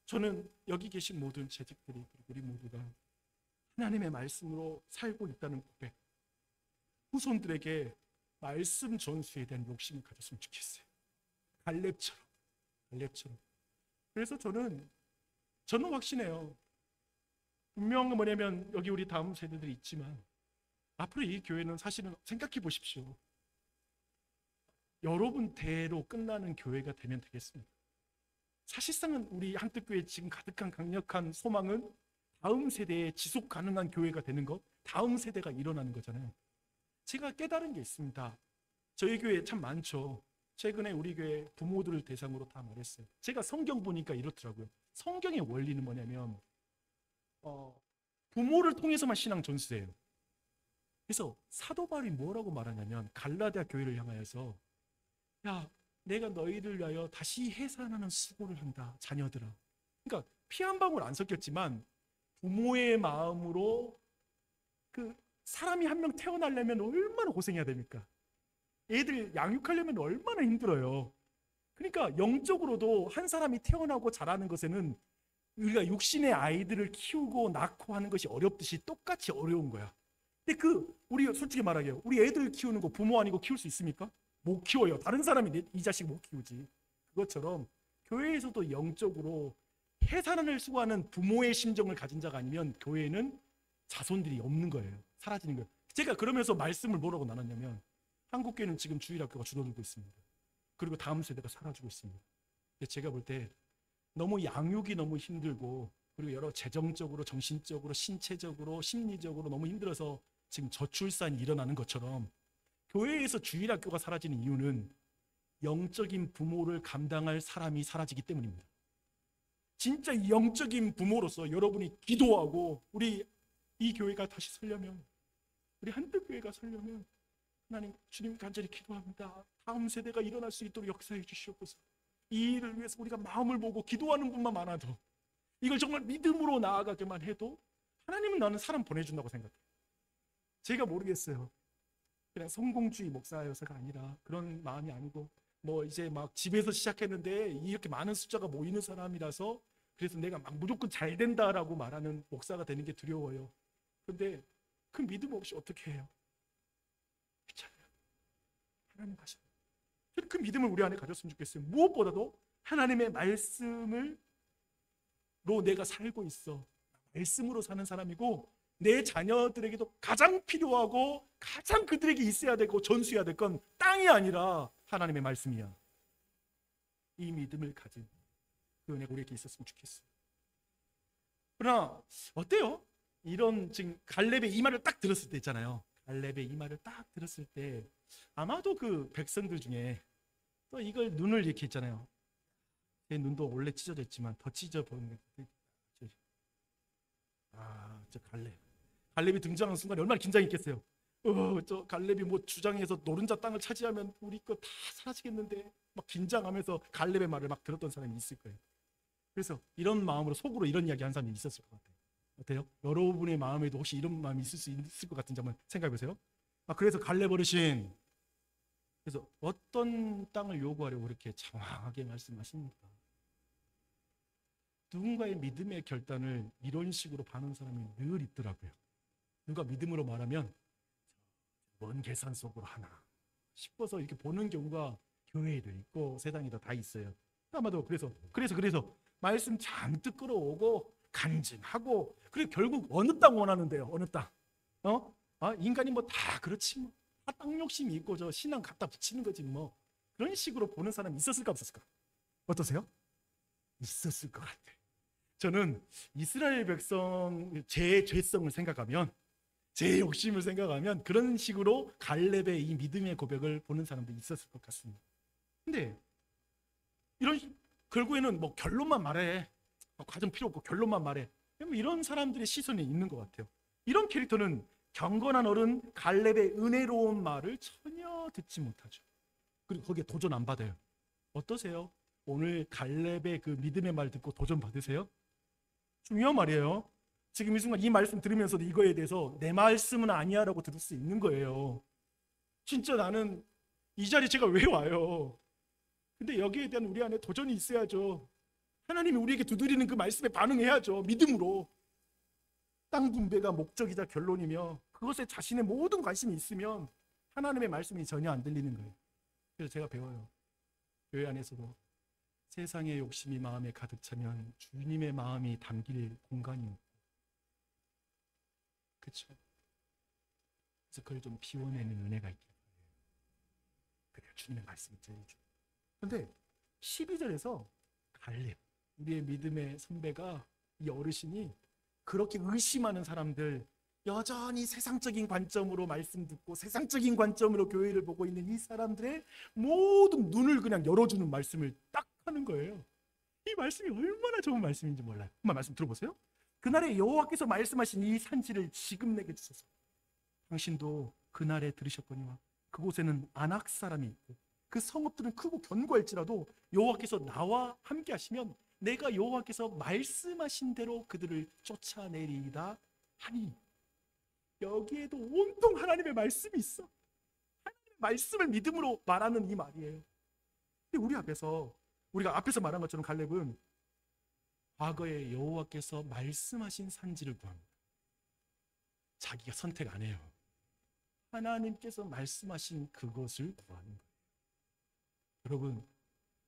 저는 여기 계신 모든 재직들이 그리고 우리 모두가 하나님의 말씀으로 살고 있다는 고백, 후손들에게 말씀 전수에 대한 욕심을 가졌으면 좋겠어요. 갈렙처럼. 그래서 저는 확신해요. 분명한 뭐냐면 여기 우리 다음 세대들이 있지만 앞으로 이 교회는 사실은 생각해 보십시오. 여러분 대로 끝나는 교회가 되면 되겠습니다. 사실상은 우리 한뜻교회 지금 가득한 강력한 소망은 다음 세대에 지속 가능한 교회가 되는 것, 다음 세대가 일어나는 거잖아요. 제가 깨달은 게 있습니다. 저희 교회 참 많죠. 최근에 우리 교회 부모들을 대상으로 다 말했어요. 제가 성경 보니까 이렇더라고요. 성경의 원리는 뭐냐면 부모를 통해서만 신앙 전수해요. 그래서 사도 바울이 뭐라고 말하냐면 갈라디아 교회를 향하여서 야, 내가 너희를 위하여 다시 해산하는 수고를 한다, 자녀들아. 그러니까 피 한 방울 안 섞였지만 부모의 마음으로 그 사람이 한 명 태어나려면 얼마나 고생해야 됩니까? 애들 양육하려면 얼마나 힘들어요. 그러니까 영적으로도 한 사람이 태어나고 자라는 것에는 우리가 육신의 아이들을 키우고 낳고 하는 것이 어렵듯이 똑같이 어려운 거야. 근데 우리 솔직히 말하게요. 우리 애들 키우는 거 부모 아니고 키울 수 있습니까? 못 키워요. 다른 사람이 이 자식 못 키우지. 그것처럼 교회에서도 영적으로 해산을 수고하는 부모의 심정을 가진 자가 아니면 교회에는 자손들이 없는 거예요. 사라지는 거예요. 제가 그러면서 말씀을 뭐라고 나눴냐면 한국교회는 지금 주일학교가 줄어들고 있습니다. 그리고 다음 세대가 사라지고 있습니다. 근데 제가 볼 때 너무 양육이 너무 힘들고 그리고 여러 재정적으로 정신적으로 신체적으로 심리적으로 너무 힘들어서 지금 저출산이 일어나는 것처럼 교회에서 주일학교가 사라지는 이유는 영적인 부모를 감당할 사람이 사라지기 때문입니다. 진짜 영적인 부모로서 여러분이 기도하고 우리 이 교회가 다시 서려면 우리 한빛교회가 서려면 하나님 주님 간절히 기도합니다. 다음 세대가 일어날 수 있도록 역사해 주시옵소서. 이 일을 위해서 우리가 마음을 보고 기도하는 분만 많아도 이걸 정말 믿음으로 나아가게만 해도 하나님은 나는 사람 보내준다고 생각해요. 제가 모르겠어요. 그냥 성공주의 목사여서가 아니라 그런 마음이 아니고 뭐 이제 막 집에서 시작했는데 이렇게 많은 숫자가 모이는 사람이라서 그래서 내가 막 무조건 잘 된다라고 말하는 목사가 되는 게 두려워요. 그런데 그 믿음 없이 어떻게 해요? 귀찮아요. 하나님 가셔. 그 믿음을 우리 안에 가졌으면 좋겠어요. 무엇보다도 하나님의 말씀으로 내가 살고 있어. 말씀으로 사는 사람이고 내 자녀들에게도 가장 필요하고 가장 그들에게 있어야 되고 전수해야 될 건 땅이 아니라 하나님의 말씀이야. 이 믿음을 가진 그 은혜가 우리에게 있었으면 좋겠어요. 그러나 어때요? 이런 지금 갈렙의 이 말을 딱 들었을 때 있잖아요. 갈렙의 이 말을 딱 들었을 때 아마도 그 백성들 중에 또 이걸 눈을 이렇게 했잖아요. 제 눈도 원래 찢어져 있지만 더 찢어 보이는 게 저 갈렙이 등장하는 순간에 얼마나 긴장했겠어요. 저 갈렙이 뭐 주장해서 노른자 땅을 차지하면 우리 거 다 사라지겠는데 막 긴장하면서 갈렙의 말을 막 들었던 사람이 있을 거예요. 그래서 이런 마음으로 속으로 이런 이야기 한 사람이 있었을 것 같아요. 어때요? 여러분의 마음에도 혹시 이런 마음이 있을 수 있을 것 같은지 한번 생각해 보세요. 그래서 갈렙 어르신 그래서 어떤 땅을 요구하려고 그렇게 장황하게 말씀하십니까? 누군가의 믿음의 결단을 이런 식으로 봐는 사람이 늘 있더라고요. 누가 믿음으로 말하면 뭔 계산 속으로 하나 싶어서 이렇게 보는 경우가 교회에도 있고 세상에도 다 있어요. 아마도 그래서 말씀 잔뜩 끌어오고 간증하고 그리고 결국 어느 땅 원하는데요? 어느 땅? 인간이 뭐 다 그렇지 뭐. 땅 욕심이 있고 저 신앙 갖다 붙이는 거지 뭐. 그런 식으로 보는 사람이 있었을까 없었을까? 어떠세요? 있었을 것 같아요. 저는 이스라엘 백성 제 죄성을 생각하면 제 욕심을 생각하면 그런 식으로 갈렙의 이 믿음의 고백을 보는 사람도 있었을 것 같습니다. 근데 이런 결국에는 뭐 결론만 말해. 과정 필요 없고 결론만 말해. 이런 사람들의 시선이 있는 것 같아요. 이런 캐릭터는 경건한 어른 갈렙의 은혜로운 말을 전혀 듣지 못하죠. 그리고 거기에 도전 안 받아요. 어떠세요? 오늘 갈렙의 그 믿음의 말 듣고 도전 받으세요? 중요한 말이에요. 지금 이 순간 이 말씀 들으면서도 이거에 대해서 내 말씀은 아니야 라고 들을 수 있는 거예요. 진짜 나는 이 자리에 제가 왜 와요? 근데 여기에 대한 우리 안에 도전이 있어야죠. 하나님이 우리에게 두드리는 그 말씀에 반응해야죠. 믿음으로. 땅 분배가 목적이자 결론이며 그것에 자신의 모든 관심이 있으면 하나님의 말씀이 전혀 안 들리는 거예요. 그래서 제가 배워요. 교회 안에서도 세상의 욕심이 마음에 가득 차면 주님의 마음이 담길 공간이 없고 그렇죠? 그래서 그걸 좀 비워내는 은혜가 있길 바라요. 그래야 주님의 말씀이 들리죠. 그런데 12절에서 갈렙 우리의 믿음의 선배가 이 어르신이 그렇게 의심하는 사람들 여전히 세상적인 관점으로 말씀 듣고 세상적인 관점으로 교회를 보고 있는 이 사람들의 모든 눈을 그냥 열어주는 말씀을 딱 하는 거예요. 이 말씀이 얼마나 좋은 말씀인지 몰라요. 한번 말씀 들어보세요. 그날에 여호와께서 말씀하신 이 산지를 지금 내게 주소서. 당신도 그날에 들으셨거니와 그곳에는 아낙 사람이 있고 그 성읍들은 크고 견고할지라도 여호와께서 나와 함께 하시면 내가 여호와께서 말씀하신 대로 그들을 쫓아내리이다 하니, 여기에도 온통 하나님의 말씀이 있어. 하나님의 말씀을 믿음으로 말하는 이 말이에요. 근데 우리가 앞에서 말한 것처럼 갈렙은 과거에 여호와께서 말씀하신 산지를 구합니다. 자기가 선택 안 해요. 하나님께서 말씀하신 그것을 구하는 거예요. 여러분,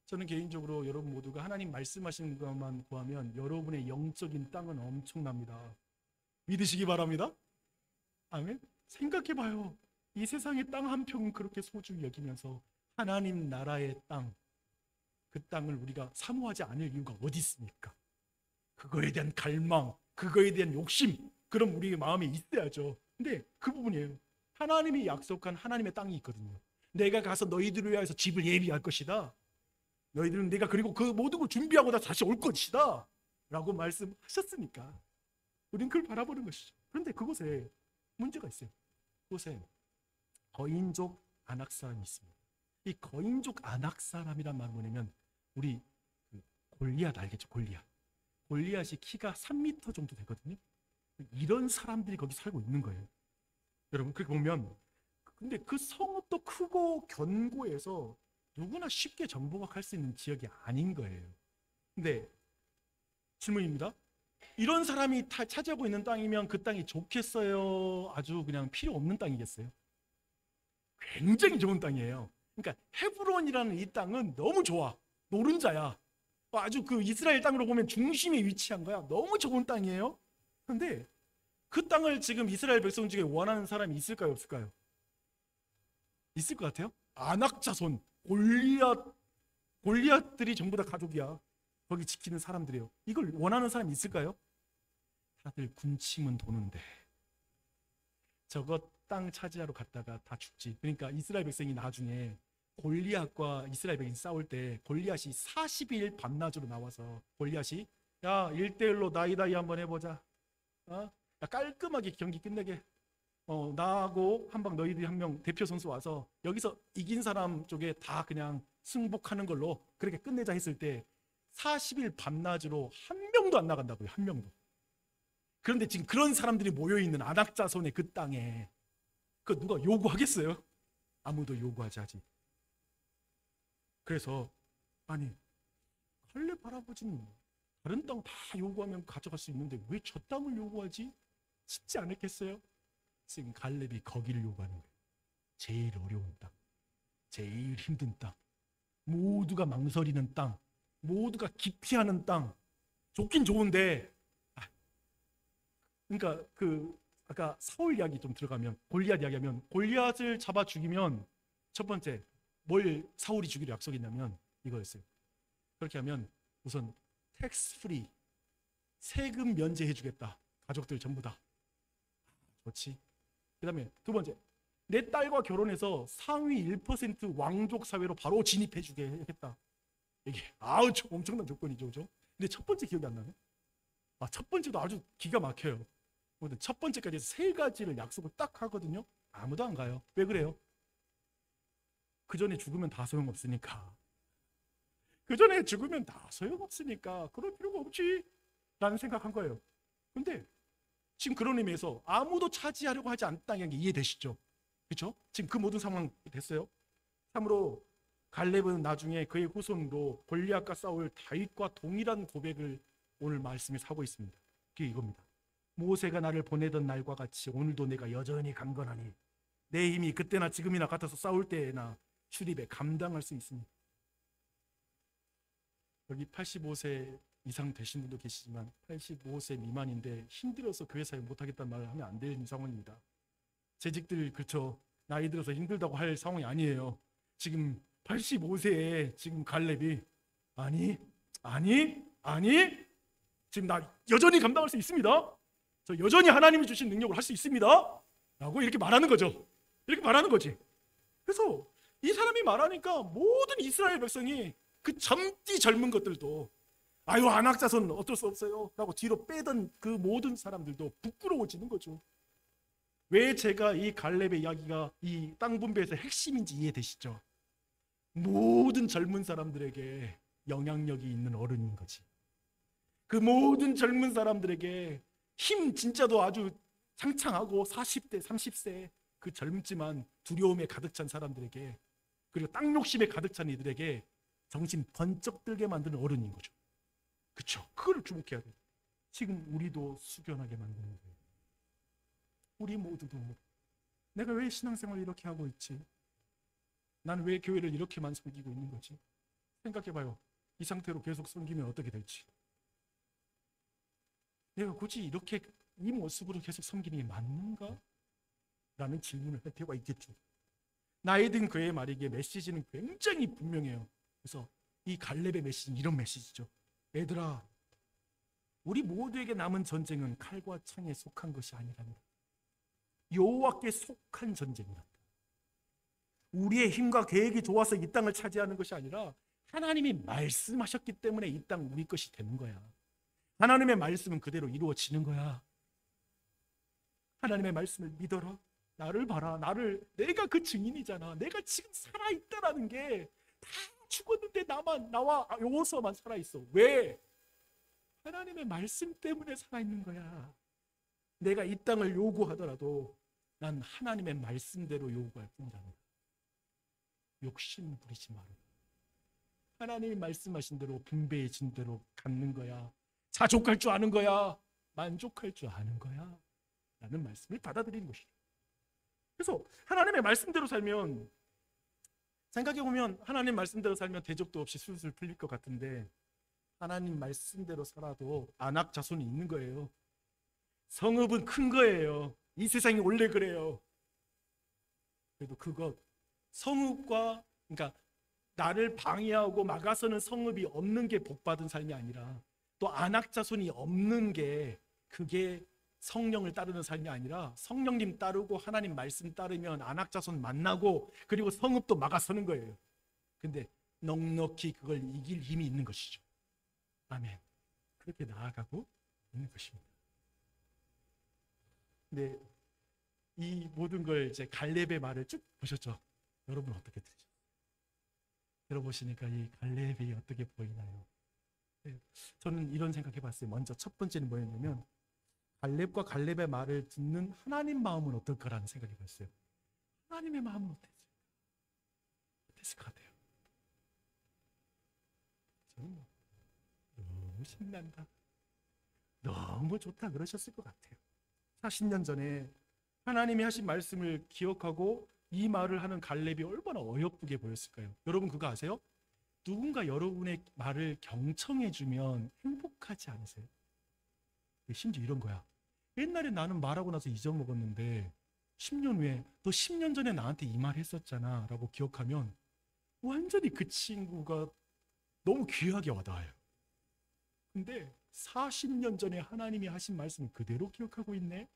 저는 개인적으로 여러분 모두가 하나님 말씀하신 것만 구하면 여러분의 영적인 땅은 엄청납니다. 믿으시기 바랍니다. 아멘. 생각해봐요. 이 세상의 땅 한 평은 그렇게 소중히 여기면서 하나님 나라의 땅, 그 땅을 우리가 사모하지 않을 이유가 어디 있습니까? 그거에 대한 갈망, 그거에 대한 욕심, 그럼 우리의 마음에 있어야죠. 근데 그 부분이에요. 하나님이 약속한 하나님의 땅이 있거든요. 내가 가서 너희들을 위하여서 집을 예비할 것이다. 너희들은 내가 그리고 그 모든 걸 준비하고 다 다시 올 것이다 라고 말씀하셨으니까 우린 그걸 바라보는 것이죠. 그런데 그곳에 문제가 있어요. 그곳에 거인족 아낙 사람이 있습니다. 이 거인족 아낙 사람이란 말은 뭐냐면 우리 골리앗 알겠죠? 골리앗이 키가 3m 정도 되거든요. 이런 사람들이 거기 살고 있는 거예요. 여러분, 그렇게 보면 근데 그 성읍도 크고 견고해서 누구나 쉽게 정복할 수 있는 지역이 아닌 거예요. 근데 질문입니다. 이런 사람이 차지하고 있는 땅이면 그 땅이 좋겠어요? 아주 그냥 필요 없는 땅이겠어요? 굉장히 좋은 땅이에요. 그러니까 헤브론이라는 이 땅은 너무 좋아. 노른자야. 아주 그 이스라엘 땅으로 보면 중심에 위치한 거야. 너무 좋은 땅이에요. 그런데 그 땅을 지금 이스라엘 백성 중에 원하는 사람이 있을까요? 없을까요? 있을 것 같아요? 아낙 자손, 골리앗들이 전부 다 가족이야. 거기 지키는 사람들이에요. 이걸 원하는 사람이 있을까요? 다들 군침은 도는데 저거 땅 차지하러 갔다가 다 죽지. 그러니까 이스라엘 백성이 나중에 골리앗과 이스라엘 백성이 싸울 때 골리앗이 40일 밤낮으로 나와서 골리앗이 야 1대1로 나이다이 한번 해보자. 야, 깔끔하게 경기 끝내게. 나하고 한방 너희들이 한 명 대표 선수 와서 여기서 이긴 사람 쪽에 다 그냥 승복하는 걸로 그렇게 끝내자 했을 때 40일 밤낮으로 한 명도 안 나간다고요. 한 명도. 그런데 지금 그런 사람들이 모여있는 아낙 자손의 그 땅에 그 누가 요구하겠어요? 아무도 요구하지 않지. 그래서 아니 갈렙 할아버지는 다른 땅 다 요구하면 가져갈 수 있는데 왜 저 땅을 요구하지? 쉽지 않겠어요? 지금 갈렙이 거기를 요구하는 거예요. 제일 어려운 땅, 제일 힘든 땅, 모두가 망설이는 땅, 모두가 기피하는 땅. 좋긴 좋은데 그러니까 아까 사울 이야기 좀 들어가면 골리앗 이야기하면 골리앗을 잡아 죽이면 첫 번째 뭘 사울이 주기로 약속했냐면 이거였어요. 그렇게 하면 우선 텍스 프리 세금 면제해 주겠다. 가족들 전부 다. 좋지. 그 다음에 두 번째 내 딸과 결혼해서 상위 1% 왕족 사회로 바로 진입해 주게 했다. 이게 엄청난 조건이죠. 그죠? 근데 첫 번째 기억이 안 나네. 첫 번째도 아주 기가 막혀요. 첫 번째까지 세 가지를 약속을 딱 하거든요. 아무도 안 가요. 왜 그래요? 그 전에 죽으면 다 소용없으니까. 그럴 필요가 없지 라는 생각한 거예요. 근데 지금 그런 의미에서 아무도 차지하려고 하지 않았다는 게 이해되시죠? 그렇죠? 지금 그 모든 상황 됐어요. 참으로 갈렙은 나중에 그의 후손으로 골리앗과 싸울 다윗과 동일한 고백을 오늘 말씀에서 하고 있습니다. 그게 이겁니다. 모세가 나를 보내던 날과 같이 오늘도 내가 여전히 강건하니 내 힘이 그때나 지금이나 같아서 싸울 때나 출입에 감당할 수 있습니다. 여기 85세 이상 되신 분도 계시지만 85세 미만인데 힘들어서 교회 사역 못하겠다는 말을 하면 안 되는 상황입니다. 재직들 그렇죠. 나이 들어서 힘들다고 할 상황이 아니에요. 지금 85세에 지금 갈렙이 아니 지금 나 여전히 감당할 수 있습니다. 저 여전히 하나님이 주신 능력을 할 수 있습니다 라고 이렇게 말하는 거죠. 이렇게 말하는 거지. 그래서 이 사람이 말하니까 모든 이스라엘 백성이 그 젊디 젊은 것들도 아유 안악자손 어쩔 수 없어요 라고 뒤로 빼던 그 모든 사람들도 부끄러워지는 거죠. 왜 제가 이 갈렙의 이야기가 이 땅 분배에서 핵심인지 이해되시죠? 모든 젊은 사람들에게 영향력이 있는 어른인 거지. 그 모든 젊은 사람들에게 힘 진짜도 아주 창창하고 40대 30세 그 젊지만 두려움에 가득 찬 사람들에게, 그리고 땅 욕심에 가득 찬 이들에게 정신 번쩍 들게 만드는 어른인 거죠. 그렇죠? 그걸 주목해야 돼요. 지금 우리도 숙연하게 만드는 거예요. 우리 모두도 내가 왜 신앙생활을 이렇게 하고 있지? 나는 왜 교회를 이렇게만 섬기고 있는 거지? 생각해봐요. 이 상태로 계속 섬기면 어떻게 될지. 내가 굳이 이렇게 이 모습으로 계속 섬기는 게 맞는가? 라는 질문을 할 필요가 있겠죠. 나이 든 그의 말이기에 메시지는 굉장히 분명해요. 그래서 이 갈렙의 메시지는 이런 메시지죠. 얘들아, 우리 모두에게 남은 전쟁은 칼과 창에 속한 것이 아니란다. 여호와께 속한 전쟁이란다. 우리의 힘과 계획이 좋아서 이 땅을 차지하는 것이 아니라 하나님이 말씀하셨기 때문에 이 땅 우리 것이 되는 거야. 하나님의 말씀은 그대로 이루어지는 거야. 하나님의 말씀을 믿어라. 나를 봐라. 내가 그 증인이잖아. 내가 지금 살아있다라는 게 다 죽었는데 나와 여호수아만 살아있어. 왜? 하나님의 말씀 때문에 살아있는 거야. 내가 이 땅을 요구하더라도 난 하나님의 말씀대로 요구할 뿐이라는 거야. 욕심 부리지 마라. 하나님이 말씀하신 대로 분배해진 대로 갖는 거야. 자족할 줄 아는 거야. 만족할 줄 아는 거야. 라는 말씀을 받아들이는 것이죠. 그래서 하나님의 말씀대로 살면, 생각해보면 하나님 말씀대로 살면 대적도 없이 술술 풀릴 것 같은데 하나님 말씀대로 살아도 안악 자손이 있는 거예요. 성읍은 큰 거예요. 이 세상이 원래 그래요. 그래도 그것 성읍과, 그러니까 나를 방해하고 막아서는 성읍이 없는 게 복받은 삶이 아니라, 또 안악 자손이 없는 게 그게 성령을 따르는 삶이 아니라 성령님 따르고 하나님 말씀 따르면 안악 자손 만나고 그리고 성읍도 막아서는 거예요. 근데 넉넉히 그걸 이길 힘이 있는 것이죠. 아멘. 그렇게 나아가고 있는 것입니다. 근데 이 모든 걸 이제 갈렙의 말을 쭉 보셨죠? 여러분 어떻게 들으셨어요? 들어보시니까 이 갈렙이 어떻게 보이나요? 네, 저는 이런 생각해 봤어요. 먼저 첫 번째는 뭐였냐면, 갈렙과 갈렙의 말을 듣는 하나님 마음은 어떨까라는 생각해 봤어요. 하나님의 마음은 어땠을 것 같아요? 저는 너무 신난다, 너무 좋다 그러셨을 것 같아요. 40년 전에 하나님이 하신 말씀을 기억하고 이 말을 하는 갈렙이 얼마나 어여쁘게 보였을까요? 여러분 그거 아세요? 누군가 여러분의 말을 경청해주면 행복하지 않으세요? 심지어 이런 거야. 옛날에 나는 말하고 나서 잊어먹었는데 10년 후에 너 10년 전에 나한테 이 말 했었잖아 라고 기억하면 완전히 그 친구가 너무 귀하게 와닿아요. 근데 40년 전에 하나님이 하신 말씀을 그대로 기억하고 있네?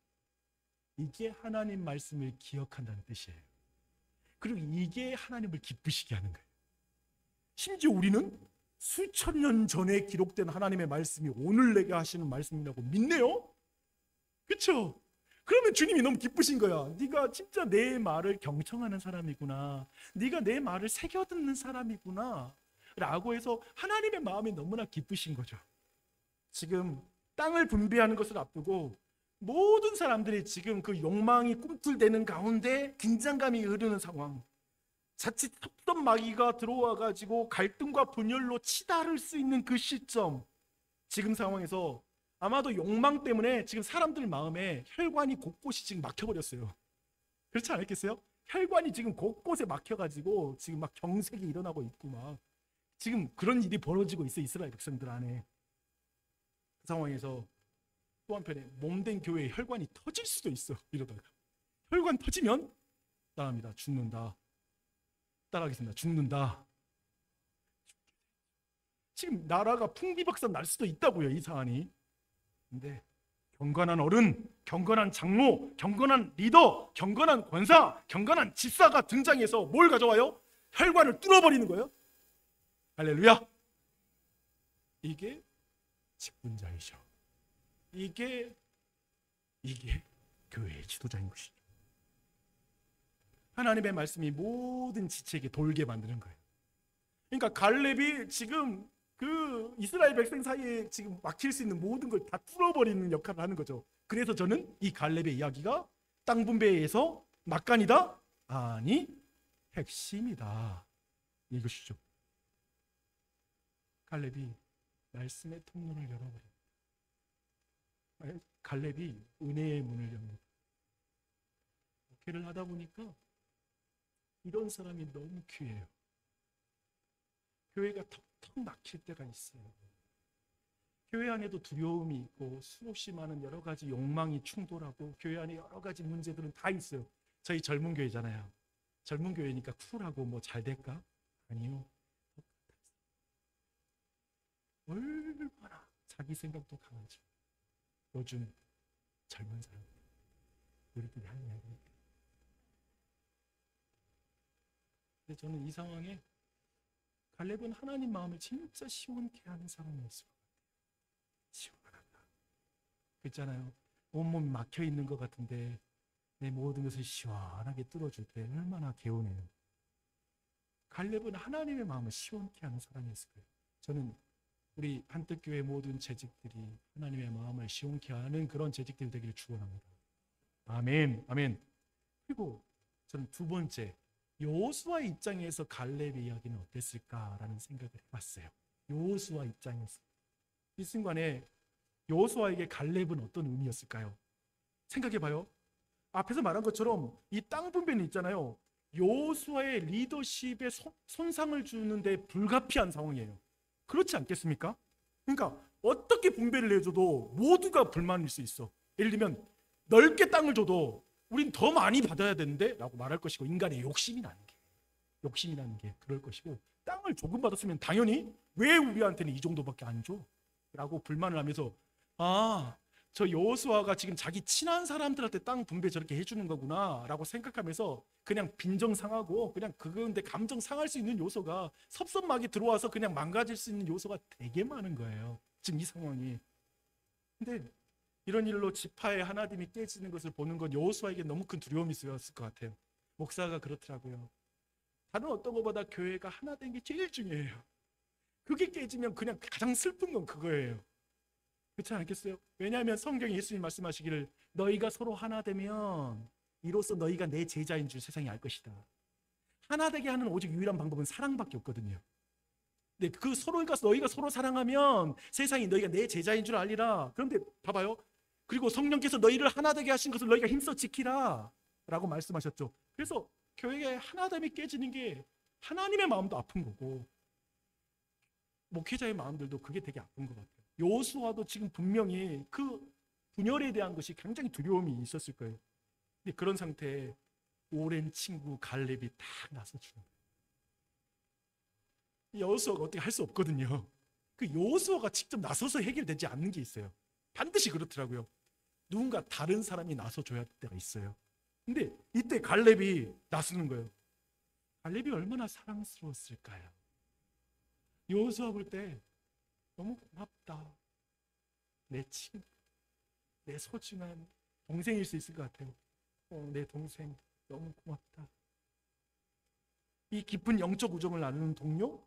이게 하나님 말씀을 기억한다는 뜻이에요. 그리고 이게 하나님을 기쁘시게 하는 거예요. 심지어 우리는 수천 년 전에 기록된 하나님의 말씀이 오늘 내게 하시는 말씀이라고 믿네요. 그렇죠? 그러면 주님이 너무 기쁘신 거야. 네가 진짜 내 말을 경청하는 사람이구나. 네가 내 말을 새겨듣는 사람이구나 라고 해서 하나님의 마음이 너무나 기쁘신 거죠. 지금 땅을 분배하는 것을 앞두고 모든 사람들이 지금 그 욕망이 꿈틀대는 가운데 긴장감이 흐르는 상황, 자칫 합선 마귀가 들어와 가지고 갈등과 분열로 치달을 수 있는 그 시점, 지금 상황에서 아마도 욕망 때문에 지금 사람들 마음에 혈관이 곳곳이 지금 막혀버렸어요. 그렇지 않겠어요? 혈관이 지금 곳곳에 막혀가지고 지금 막 경색이 일어나고 있고 막 지금 그런 일이 벌어지고 있어, 이스라엘 백성들 안에. 그 상황에서 또 한편에 몸된 교회의 혈관이 터질 수도 있어. 이러다가 혈관 터지면 따라합니다. 죽는다. 따라하겠습니다. 죽는다. 지금 나라가 풍비박산 날 수도 있다고요, 이 사안이. 근데 경건한 어른, 경건한 장로, 경건한 리더, 경건한 권사, 경건한 집사가 등장해서 뭘 가져와요? 혈관을 뚫어버리는 거예요. 할렐루야. 이게 직분자이죠. 이게 교회의 지도자인 것이죠. 하나님의 말씀이 모든 지체에게 돌게 만드는 거예요. 그러니까 갈렙이 지금 그 이스라엘 백성 사이에 지금 막힐 수 있는 모든 걸 다 뚫어버리는 역할을 하는 거죠. 그래서 저는 이 갈렙의 이야기가 땅 분배에서 막간이다? 아니, 핵심이다. 이것이죠. 갈렙이 말씀의 통로를 열어버립니다. 갈렙이 은혜의 문을 엽니다. 목회를 하다 보니까 이런 사람이 너무 귀해요. 교회가 턱턱 막힐 때가 있어요. 교회 안에도 두려움이 있고 수없이 많은 여러 가지 욕망이 충돌하고 교회 안에 여러 가지 문제들은 다 있어요. 저희 젊은 교회잖아요. 젊은 교회니까 쿨하고 뭐 잘 될까? 아니요. 얼마나 자기 생각도 강하죠. 요즘 젊은 사람 우리들이 하는 이야기니까. 근데 저는 이 상황에 갈렙은 하나님 마음을 진짜 시원케 하는 사람이었을 것 같아요. 시원하다. 그렇잖아요. 온몸이 막혀 있는 것 같은데 내 모든 것을 시원하게 뚫어줄 때 얼마나 개운해요. 갈렙은 하나님의 마음을 시원케 하는 사람이었을 거예요. 저는 우리 한뜻교회 모든 재직들이 하나님의 마음을 시원케 하는 그런 재직들이 되기를 축원합니다. 아멘, 아멘. 그리고 저는 두 번째, 여호수아 입장에서 갈렙의 이야기는 어땠을까라는 생각을 해봤어요. 여호수아 입장에서 이 순간에 여호수아에게 갈렙은 어떤 의미였을까요? 생각해봐요. 앞에서 말한 것처럼 이 땅 분배는 있잖아요. 여호수아의 리더십에 손상을 주는데 불가피한 상황이에요. 그렇지 않겠습니까? 그러니까 어떻게 분배를 해줘도 모두가 불만일 수 있어. 예를 들면 넓게 땅을 줘도 우린 더 많이 받아야 되는데 라고 말할 것이고, 인간의 욕심이라는 게 그럴 것이고, 땅을 조금 받았으면 당연히 왜 우리한테는 이 정도밖에 안 줘? 라고 불만을 하면서 저 여호수아가 지금 자기 친한 사람들한테 땅 분배 저렇게 해주는 거구나 라고 생각하면서 그냥 빈정 상하고, 그냥 그건데 감정 상할 수 있는 요소가 섭섭하게 들어와서 그냥 망가질 수 있는 요소가 되게 많은 거예요. 지금 이 상황이. 근데 이런 일로 지파의 하나됨이 깨지는 것을 보는 건 여호수아에게 너무 큰 두려움이 있었을 것 같아요. 목사가 그렇더라고요. 다른 어떤 것보다 교회가 하나 된 게 제일 중요해요. 그게 깨지면 그냥 가장 슬픈 건 그거예요. 그렇지 않겠어요? 왜냐하면 성경에 예수님 말씀하시기를 너희가 서로 하나 되면 이로써 너희가 내 제자인 줄 세상이 알 것이다. 하나 되게 하는 오직 유일한 방법은 사랑밖에 없거든요. 근데 그 너희가 서로 사랑하면 세상이 너희가 내 제자인 줄 알리라. 그런데 봐봐요. 그리고 성령께서 너희를 하나 되게 하신 것을 너희가 힘써 지키라 라고 말씀하셨죠. 그래서 교회의 하나됨이 깨지는 게 하나님의 마음도 아픈 거고 목회자의 마음들도 그게 되게 아픈 것 같아요. 여호수아도 지금 분명히 그 분열에 대한 것이 굉장히 두려움이 있었을 거예요. 근데 그런 상태에 오랜 친구 갈렙이 딱 나서주는 거예요. 여호수아가 어떻게 할 수 없거든요. 그 여호수아가 직접 나서서 해결되지 않는 게 있어요. 반드시 그렇더라고요. 누군가 다른 사람이 나서줘야 할 때가 있어요. 근데 이때 갈렙이 나서는 거예요. 갈렙이 얼마나 사랑스러웠을까요? 여호수아 볼 때 너무 고맙다. 내 친구, 내 소중한 동생일 수 있을 것 같아요. 내 동생 너무 고맙다. 이 깊은 영적 우정을 나누는 동료,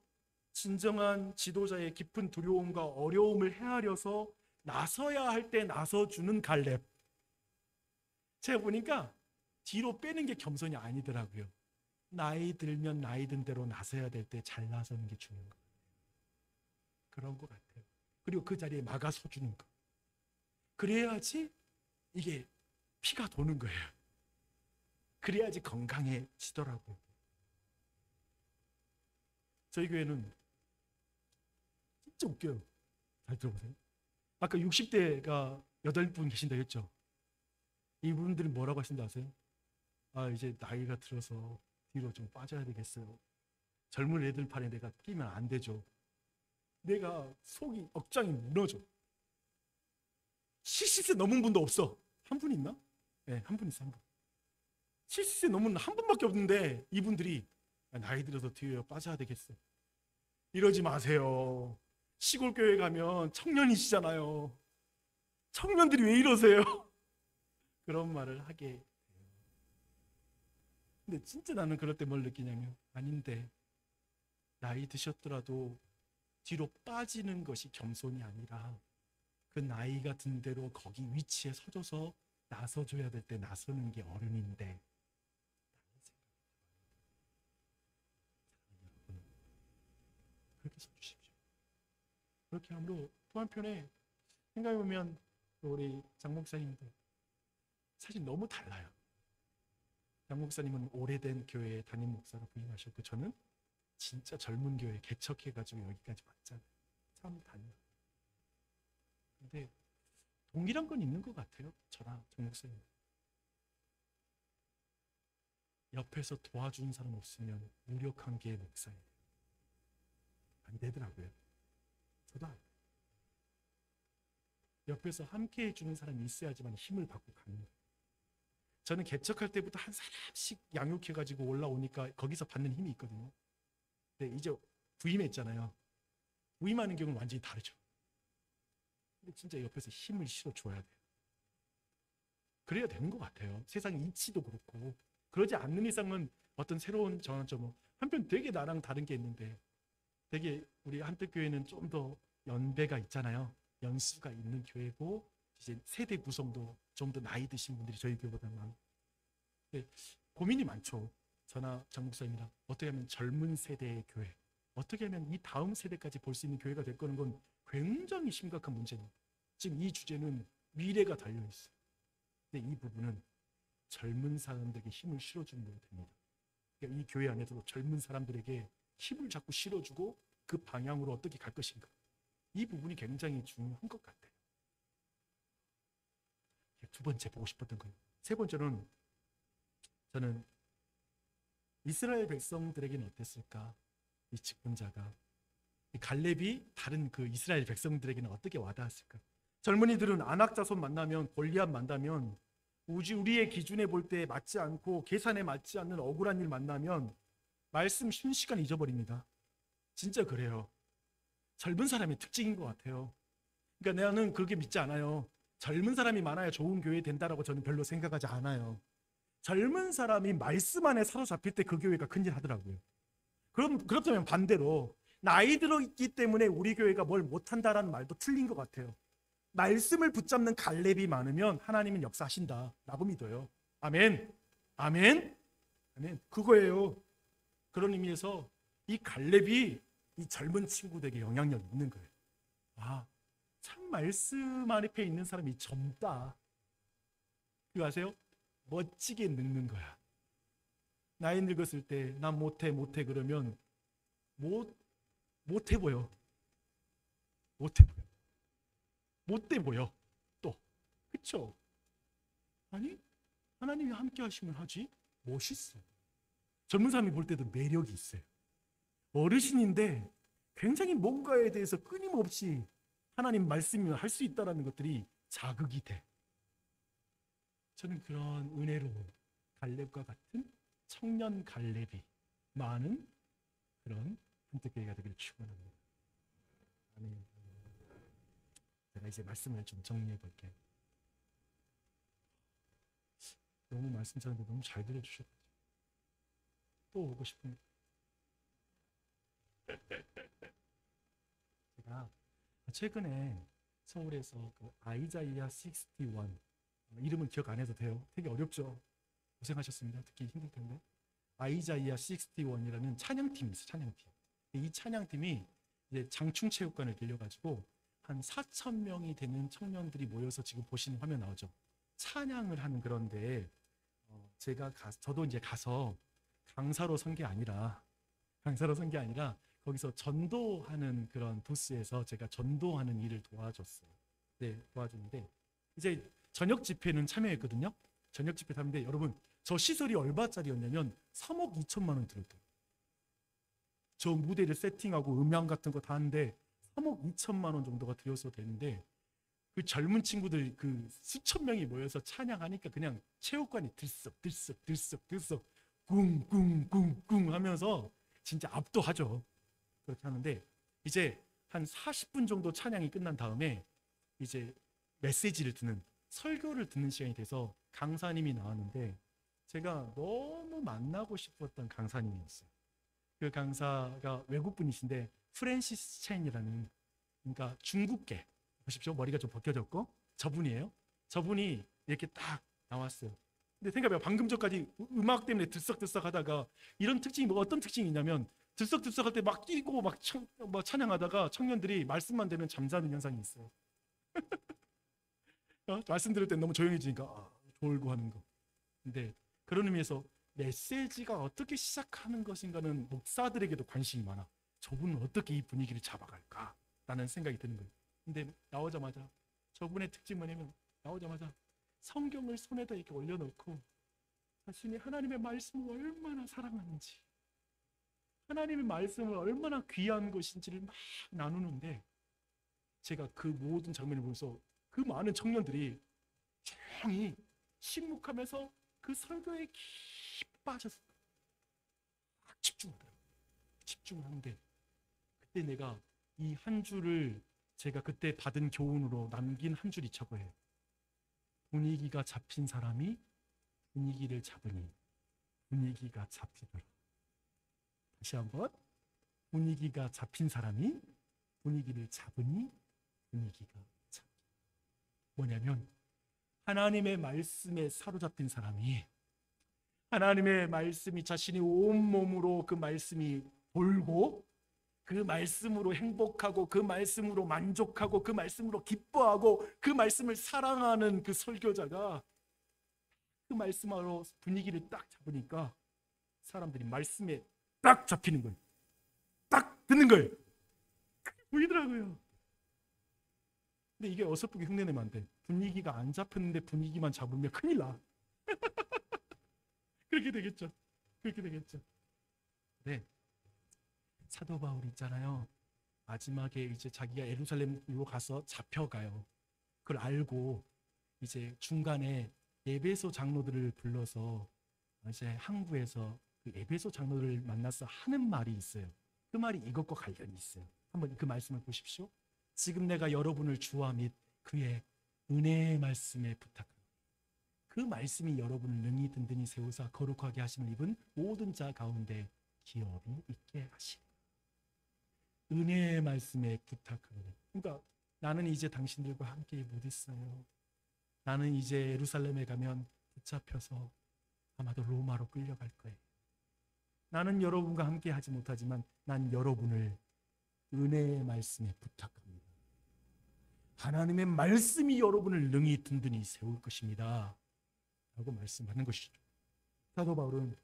진정한 지도자의 깊은 두려움과 어려움을 헤아려서 나서야 할 때 나서주는 갈렙. 제가 보니까 뒤로 빼는 게 겸손이 아니더라고요. 나이 들면 나이 든 대로 나서야 될 때 잘 나서는 게 중요한 것 같아요. 그런 것 같아요. 그리고 그 자리에 막아서주는 것. 그래야지 이게 피가 도는 거예요. 그래야지 건강해지더라고요. 저희 교회는 진짜 웃겨요. 잘 들어보세요. 아까 60대가 8분 계신다 했죠. 이분들은 뭐라고 하신지 아세요? 이제 나이가 들어서 뒤로 좀 빠져야 되겠어요. 젊은 애들 판에 내가 끼면 안 되죠. 내가 속이 억장이 무너져. 70세 넘은 분도 없어. 한 분 있나? 네, 한 분 있어, 한 분. 70세 넘은 한 분밖에 없는데 이분들이 나이 들어서 뒤에 빠져야 되겠어. 이러지 마세요. 시골 교회 가면 청년이시잖아요. 청년들이 왜 이러세요? 그런 말을 하게 돼요. 근데 진짜 나는 그럴 때 뭘 느끼냐면, 아닌데 나이 드셨더라도 뒤로 빠지는 것이 겸손이 아니라 그 나이가 든 대로 거기 위치에 서줘서 나서줘야 될 때 나서는 게 어른인데, 그렇게 서주십시오. 그렇게 함으로 또 한편에 생각해보면 우리 장 목사님들 사실 너무 달라요. 장 목사님은 오래된 교회의 담임 목사로 부임하셨고, 저는 진짜 젊은 교회 개척해가지고 여기까지 왔잖아요. 참 달라요. 근데 동일한 건 있는 것 같아요. 저랑 장 목사님. 옆에서 도와준 사람 없으면 무력한 게 목사예요. 안 되더라고요. 저도 안 돼요. 옆에서 함께 해주는 사람이 있어야지만 힘을 받고 가는 거예요. 저는 개척할 때부터 한 사람씩 양육해가지고 올라오니까 거기서 받는 힘이 있거든요. 근데 이제 부임했잖아요. 부임하는 경우는 완전히 다르죠. 근데 진짜 옆에서 힘을 실어줘야 돼요. 그래야 되는 것 같아요. 세상 이치도 그렇고. 그러지 않는 이상은 어떤 새로운 전환점, 한편 되게 나랑 다른 게 있는데, 되게 우리 한뜻교회는 좀 더 연배가 있잖아요. 연수가 있는 교회고, 이제 세대 구성도 좀 더 나이 드신 분들이 저희 교회보다 많고. 고민이 많죠. 저나 장 목사님이랑 어떻게 하면 젊은 세대의 교회, 어떻게 하면 이 다음 세대까지 볼 수 있는 교회가 될 거는 건 굉장히 심각한 문제입니다. 지금 이 주제는 미래가 달려 있어요. 근데 이 부분은 젊은 사람들에게 힘을 실어주는 게 됩니다. 그러니까 이 교회 안에서도 젊은 사람들에게 힘을 자꾸 실어주고 그 방향으로 어떻게 갈 것인가, 이 부분이 굉장히 중요한 것 같아요. 두 번째 보고 싶었던 거예요. 세 번째는, 저는 이스라엘 백성들에게는 어땠을까? 이 직분자가, 이 갈렙이 다른 그 이스라엘 백성들에게는 어떻게 와닿았을까? 젊은이들은 안악자손 만나면, 골리앗 만나면, 우리의 기준에 볼 때 맞지 않고 계산에 맞지 않는 억울한 일 만나면 말씀 순식간에 잊어버립니다. 진짜 그래요. 젊은 사람의 특징인 것 같아요. 그러니까 나는 그렇게 믿지 않아요. 젊은 사람이 많아야 좋은 교회 된다라고 저는 별로 생각하지 않아요. 젊은 사람이 말씀 안에 사로잡힐 때 그 교회가 큰일 하더라고요. 그렇다면 반대로 나이 들었기 때문에 우리 교회가 뭘 못한다라는 말도 틀린 것 같아요. 말씀을 붙잡는 갈렙이 많으면 하나님은 역사하신다 라고 믿어요. 아멘. 아멘. 아멘. 그거예요. 그런 의미에서 이 갈렙이 이 젊은 친구들에게 영향력이 있는 거예요. 아, 참 말씀 앞에 있는 사람이 젊다. 그거 아세요? 멋지게 늙는 거야. 나이 늙었을 때 난 못해 그러면 못해 보여. 못해 보여. 못돼 보여. 또 그렇죠? 아니, 하나님이 함께 하시면 하지. 멋있어. 젊은 사람이 볼 때도 매력이 있어요. 어르신인데 굉장히 뭔가에 대해서 끊임없이 하나님 말씀을 할 수 있다는 것들이 자극이 돼. 저는 그런 은혜로운 갈렙과 같은 청년 갈렙이 많은 그런 한뜻교회가 되기를 축원합니다. 아멘. 제가 이제 말씀을 좀 정리해 볼게요. 너무 말씀 잘하는데 너무 잘 들어주셨죠. 또 오고 싶습니다. 제가 최근에 서울에서 그 아이자이아 61, 이름은 기억 안 해도 돼요. 되게 어렵죠. 고생하셨습니다. 듣기 힘들 텐데. 아이자이아 61이라는 찬양팀이 있어요. 찬양팀. 이 찬양팀이 이제 장충체육관을 빌려가지고 한 4,000명이 되는 청년들이 모여서, 지금 보시는 화면 나오죠. 찬양을 하는 그런 데에 저도 이제 가서 강사로 선 게 아니라 거기서 전도하는 그런 부스에서 제가 전도하는 일을 도와줬어요. 네, 도와주는데 이제 저녁 집회는 참여했거든요. 저녁 집회 하는데 여러분, 저 시설이 얼마짜리였냐면 3억 2천만 원 들었대요. 저 무대를 세팅하고 음향 같은 거 다 하는데 3억 2천만 원 정도가 들여서 되는데, 그 젊은 친구들 그 수천 명이 모여서 찬양하니까 그냥 체육관이 들썩 꿍꿍꿍꿍 하면서 진짜 압도하죠. 그렇게 하는데 이제 한 40분 정도 찬양이 끝난 다음에 이제 메시지를 듣는 설교를 듣는 시간이 돼서 강사님이 나왔는데 제가 너무 만나고 싶었던 강사님이었어요. 그 강사가 외국분이신데 프랜시스 첸이라는, 그러니까 중국계, 보십시오. 머리가 좀 벗겨졌고 저분이에요. 저분이 이렇게 딱 나왔어요. 근데 생각해봐요. 방금 전까지 음악 때문에 들썩들썩 하다가 이런 특징이 뭐 어떤 특징이 있냐면 들썩들썩 할 때 막 뛰고 막 찬양하다가 청년들이 말씀만 되면 잠자는 현상이 있어요. 말씀 들을 때 너무 조용해지니까 졸고 하는 거. 근데 그런 의미에서 메시지가 어떻게 시작하는 것인가는 목사들에게도 관심이 많아. 저분은 어떻게 이 분위기를 잡아갈까? 라는 생각이 드는 거예요. 근데 나오자마자 저분의 특징이 뭐냐면 나오자마자 성경을 손에다 이렇게 올려놓고 자신이 하나님의 말씀을 얼마나 사랑하는지, 하나님의 말씀을 얼마나 귀한 것인지를 막 나누는데 제가 그 모든 장면을 보면서 그 많은 청년들이 조용히 침묵하면서 그 설교에 깊이 빠져서 막 집중하더라고요. 집중하는데 그때 내가 이 한 줄을 제가 그때 받은 교훈으로 남긴 한 줄이 저거예요. 분위기가 잡힌 사람이 분위기를 잡으니 분위기가 잡히더라. 다시 한번, 분위기가 잡힌 사람이 분위기를 잡으니 분위기가 잡히더라. 뭐냐면 하나님의 말씀에 사로잡힌 사람이, 하나님의 말씀이 자신이 온몸으로 그 말씀이 돌고 그 말씀으로 행복하고 그 말씀으로 만족하고 그 말씀으로 기뻐하고 그 말씀을 사랑하는 그 설교자가 그 말씀으로 분위기를 딱 잡으니까 사람들이 말씀에 딱 잡히는 거예요. 딱 듣는 거예요. 그게 보이더라고요. 근데 이게 어설프게 흉내내면 안 돼. 분위기가 안 잡혔는데 분위기만 잡으면 큰일 나. 그렇게 되겠죠. 그렇게 되겠죠. 네. 사도 바울 있잖아요. 마지막에 이제 자기가 예루살렘으로 가서 잡혀가요. 그걸 알고 이제 중간에 에베소 장로들을 불러서 이제 항구에서 그 에베소 장로들을 만나서 하는 말이 있어요. 그 말이 이것과 관련이 있어요. 한번 그 말씀을 보십시오. 지금 내가 여러분을 주와 및 그의 은혜의 말씀에 부탁합니다. 그 말씀이 여러분을 능히 든든히 세우사 거룩하게 하심을 입은 모든 자 가운데 기업이 있게 하시라. 은혜의 말씀에 부탁합니다. 그러니까 나는 이제 당신들과 함께 못 있어요. 나는 이제 예루살렘에 가면 붙잡혀서 아마도 로마로 끌려갈 거예요. 나는 여러분과 함께 하지 못하지만 난 여러분을 은혜의 말씀에 부탁합니다. 하나님의 말씀이 여러분을 능히 든든히 세울 것입니다. 라고 말씀하는 것이죠. 사도 바울은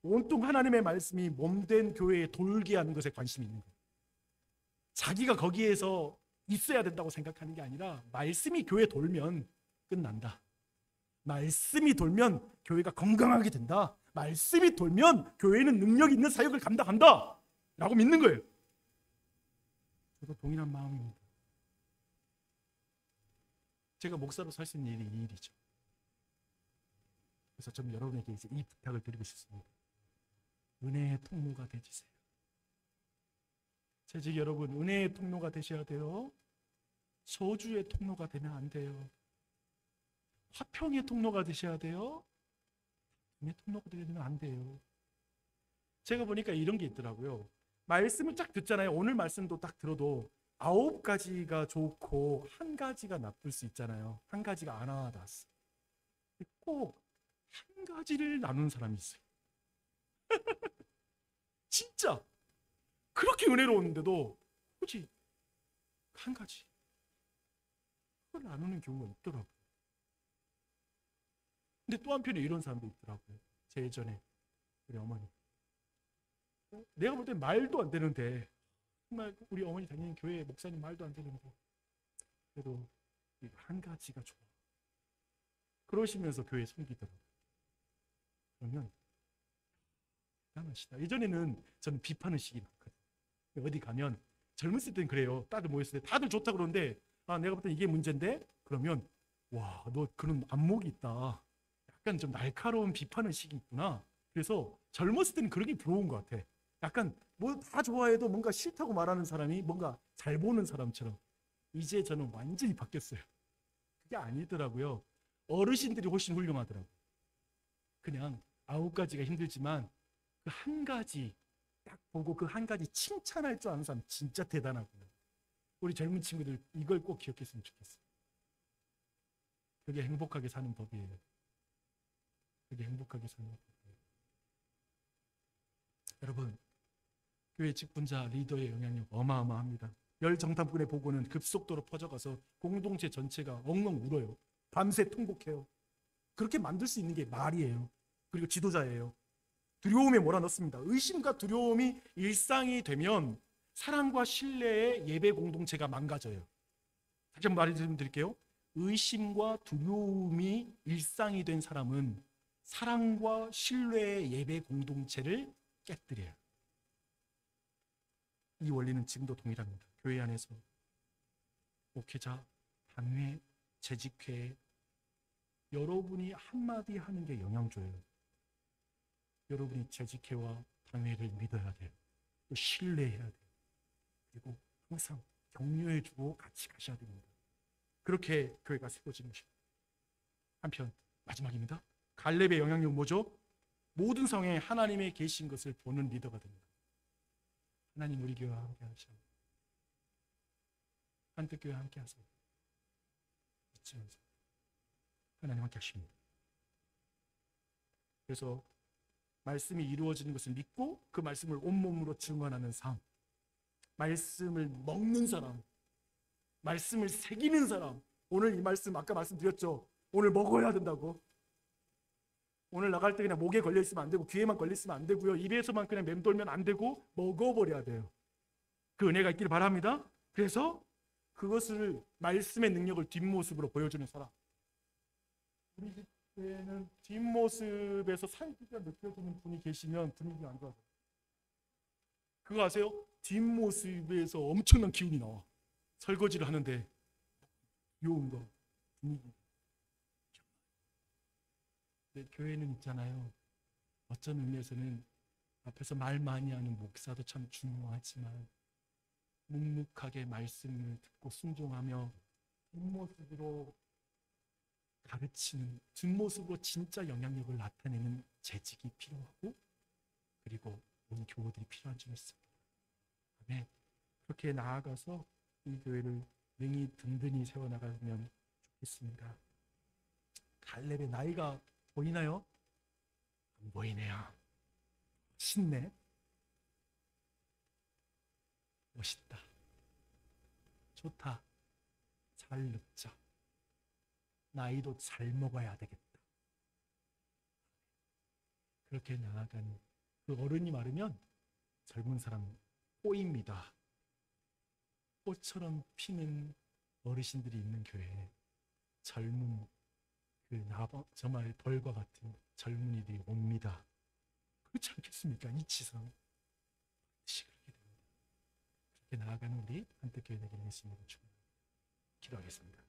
온통 하나님의 말씀이 몸된 교회에 돌게 하는 것에 관심이 있는 거예요. 자기가 거기에서 있어야 된다고 생각하는 게 아니라 말씀이 교회에 돌면 끝난다. 말씀이 돌면 교회가 건강하게 된다. 말씀이 돌면 교회는 능력 있는 사역을 감당한다. 라고 믿는 거예요. 저도 동일한 마음입니다. 제가 목사로 살 수 있는 일이 이 일이죠. 그래서 저는 여러분에게 이제 이 부탁을 드리고 싶습니다. 은혜의 통로가 되주세요. 재직 여러분, 은혜의 통로가 되셔야 돼요. 저주의 통로가 되면 안 돼요. 화평의 통로가 되셔야 돼요. 은혜의 통로가 되면 안 돼요. 제가 보니까 이런 게 있더라고요. 말씀을 딱 듣잖아요. 오늘 말씀도 딱 들어도 9가지가 좋고 1가지가 나쁠 수 있잖아요. 1가지가 안 와닿았어. 꼭 1가지를 나누는 사람이 있어요. 진짜 그렇게 은혜로웠는데도 굳이 1가지 그걸 나누는 경우가 있더라고요. 근데 또 한편에 이런 사람도 있더라고요. 제 예전에 우리 어머니, 내가 볼 때 말도 안 되는데, 정말 우리 어머니 다니는 교회 목사님 말도 안 되는데 그래도 1가지가 좋아. 그러시면서 교회 섬기더라고요. 그러면 대단하시다. 예전에는 저는 비판의식이 많거든요. 어디 가면 젊었을 땐 그래요. 다들 모였을 때 다들 좋다 그러는데 내가 볼 때 이게 문제인데, 그러면 와, 너 그런 안목이 있다. 약간 좀 날카로운 비판의식이 있구나. 그래서 젊었을 때는 그런 게 부러운 것 같아. 약간 뭐 다 좋아해도 뭔가 싫다고 말하는 사람이 뭔가 잘 보는 사람처럼. 이제 저는 완전히 바뀌었어요. 그게 아니더라고요. 어르신들이 훨씬 훌륭하더라고요. 그냥 9가지가 힘들지만 그 한 가지 딱 보고 그 한 가지 칭찬할 줄 아는 사람 진짜 대단하고요. 우리 젊은 친구들 이걸 꼭 기억했으면 좋겠어요. 그게 행복하게 사는 법이에요. 그게 행복하게 사는 법이에요. 여러분, 교회 직분자 리더의 영향력 어마어마합니다. 열정탐꾼의 보고는 급속도로 퍼져가서 공동체 전체가 엉엉 울어요. 밤새 통곡해요. 그렇게 만들 수 있는 게 말이에요. 그리고 지도자예요. 두려움에 몰아넣습니다. 의심과 두려움이 일상이 되면 사랑과 신뢰의 예배 공동체가 망가져요. 다시 한번 말씀드릴게요. 의심과 두려움이 일상이 된 사람은 사랑과 신뢰의 예배 공동체를 깨뜨려요. 이 원리는 지금도 동일합니다. 교회 안에서 목회자, 단회, 재직회, 여러분이 한마디 하는 게 영향 줘요. 여러분이 재직회와 단회를 믿어야 돼요. 또 신뢰해야 돼요. 그리고 항상 격려해주고 같이 가셔야 됩니다. 그렇게 교회가 세워지는 것입니다. 한편 마지막입니다. 갈렙의 영향력은 뭐죠? 모든 상황에 하나님의 계신 것을 보는 리더가 됩니다. 하나님 우리 교회와 함께 하시오. 한뜻교회와 함께 하세요. 잊으면서 하나님 함께 하십니다. 그래서 말씀이 이루어지는 것을 믿고 그 말씀을 온몸으로 증언하는 삶, 말씀을 먹는 사람, 말씀을 새기는 사람. 오늘 이 말씀 아까 말씀드렸죠. 오늘 먹어야 된다고. 오늘 나갈 때 그냥 목에 걸려 있으면 안 되고 귀에만 걸려 있으면 안 되고요. 입에서만 그냥 맴돌면 안 되고 먹어버려야 돼요. 그 은혜가 있기를 바랍니다. 그래서 그것을 말씀의 능력을 뒷모습으로 보여주는 사람. 우리 집에는 뒷모습에서 살기가 느껴지는 분이 계시면 분위기가 안 좋아져요. 그거 아세요? 뒷모습에서 엄청난 기운이 나와. 설거지를 하는데 요운 거 분위기. 근데 교회는 있잖아요. 어떤 의미에서는 앞에서 말 많이 하는 목사도 참 중요하지만 묵묵하게 말씀을 듣고 순종하며 뒷모습으로 가르치는, 뒷모습으로 진짜 영향력을 나타내는 재직이 필요하고 그리고 온 교우들이 필요한 줄 믿습니다. 아멘. 그렇게 나아가서 이 교회를 능히 든든히 세워나가면 좋겠습니다. 갈렙의 나이가 보이나요? 안 보이네요. 신네. 멋있다. 좋다. 잘 늙자. 나이도 잘 먹어야 되겠다. 그렇게 나아가는 그 어른이 마르면 젊은 사람 꼬입니다. 꽃처럼 피는 어르신들이 있는 교회에 젊은 정말 벌과 같은 젊은이들이 옵니다. 그렇지 않겠습니까? 이치성 그렇게 됩니다. 그렇게 나아가는 우리 한뜻교회 되기를 예수님으로 축원합니다. 기도하겠습니다.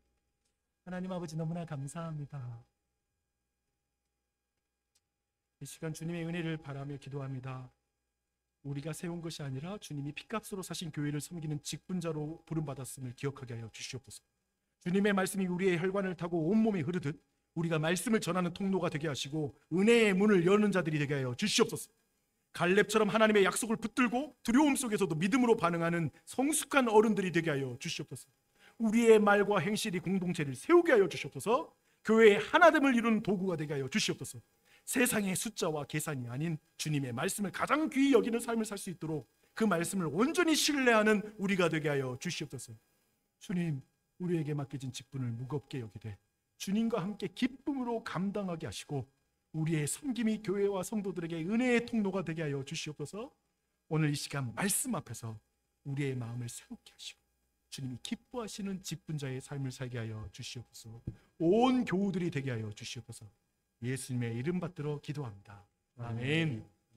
하나님 아버지 너무나 감사합니다. 이 시간 주님의 은혜를 바라며 기도합니다. 우리가 세운 것이 아니라 주님이 핏값으로 사신 교회를 섬기는 직분자로 부름받았음을 기억하게 하여 주시옵소서. 주님의 말씀이 우리의 혈관을 타고 온몸에 흐르듯 우리가 말씀을 전하는 통로가 되게 하시고 은혜의 문을 여는 자들이 되게 하여 주시옵소서. 갈렙처럼 하나님의 약속을 붙들고 두려움 속에서도 믿음으로 반응하는 성숙한 어른들이 되게 하여 주시옵소서. 우리의 말과 행실이 공동체를 세우게 하여 주시옵소서. 교회의 하나됨을 이루는 도구가 되게 하여 주시옵소서. 세상의 숫자와 계산이 아닌 주님의 말씀을 가장 귀히 여기는 삶을 살 수 있도록 그 말씀을 온전히 신뢰하는 우리가 되게 하여 주시옵소서. 주님, 우리에게 맡겨진 직분을 무겁게 여기되 주님과 함께 기쁨으로 감당하게 하시고 우리의 섬김이 교회와 성도들에게 은혜의 통로가 되게 하여 주시옵소서. 오늘 이 시간 말씀 앞에서 우리의 마음을 새롭게 하시고 주님이 기뻐하시는 직분자의 삶을 살게 하여 주시옵소서. 온 교우들이 되게 하여 주시옵소서. 예수님의 이름 받들어 기도합니다. 아멘.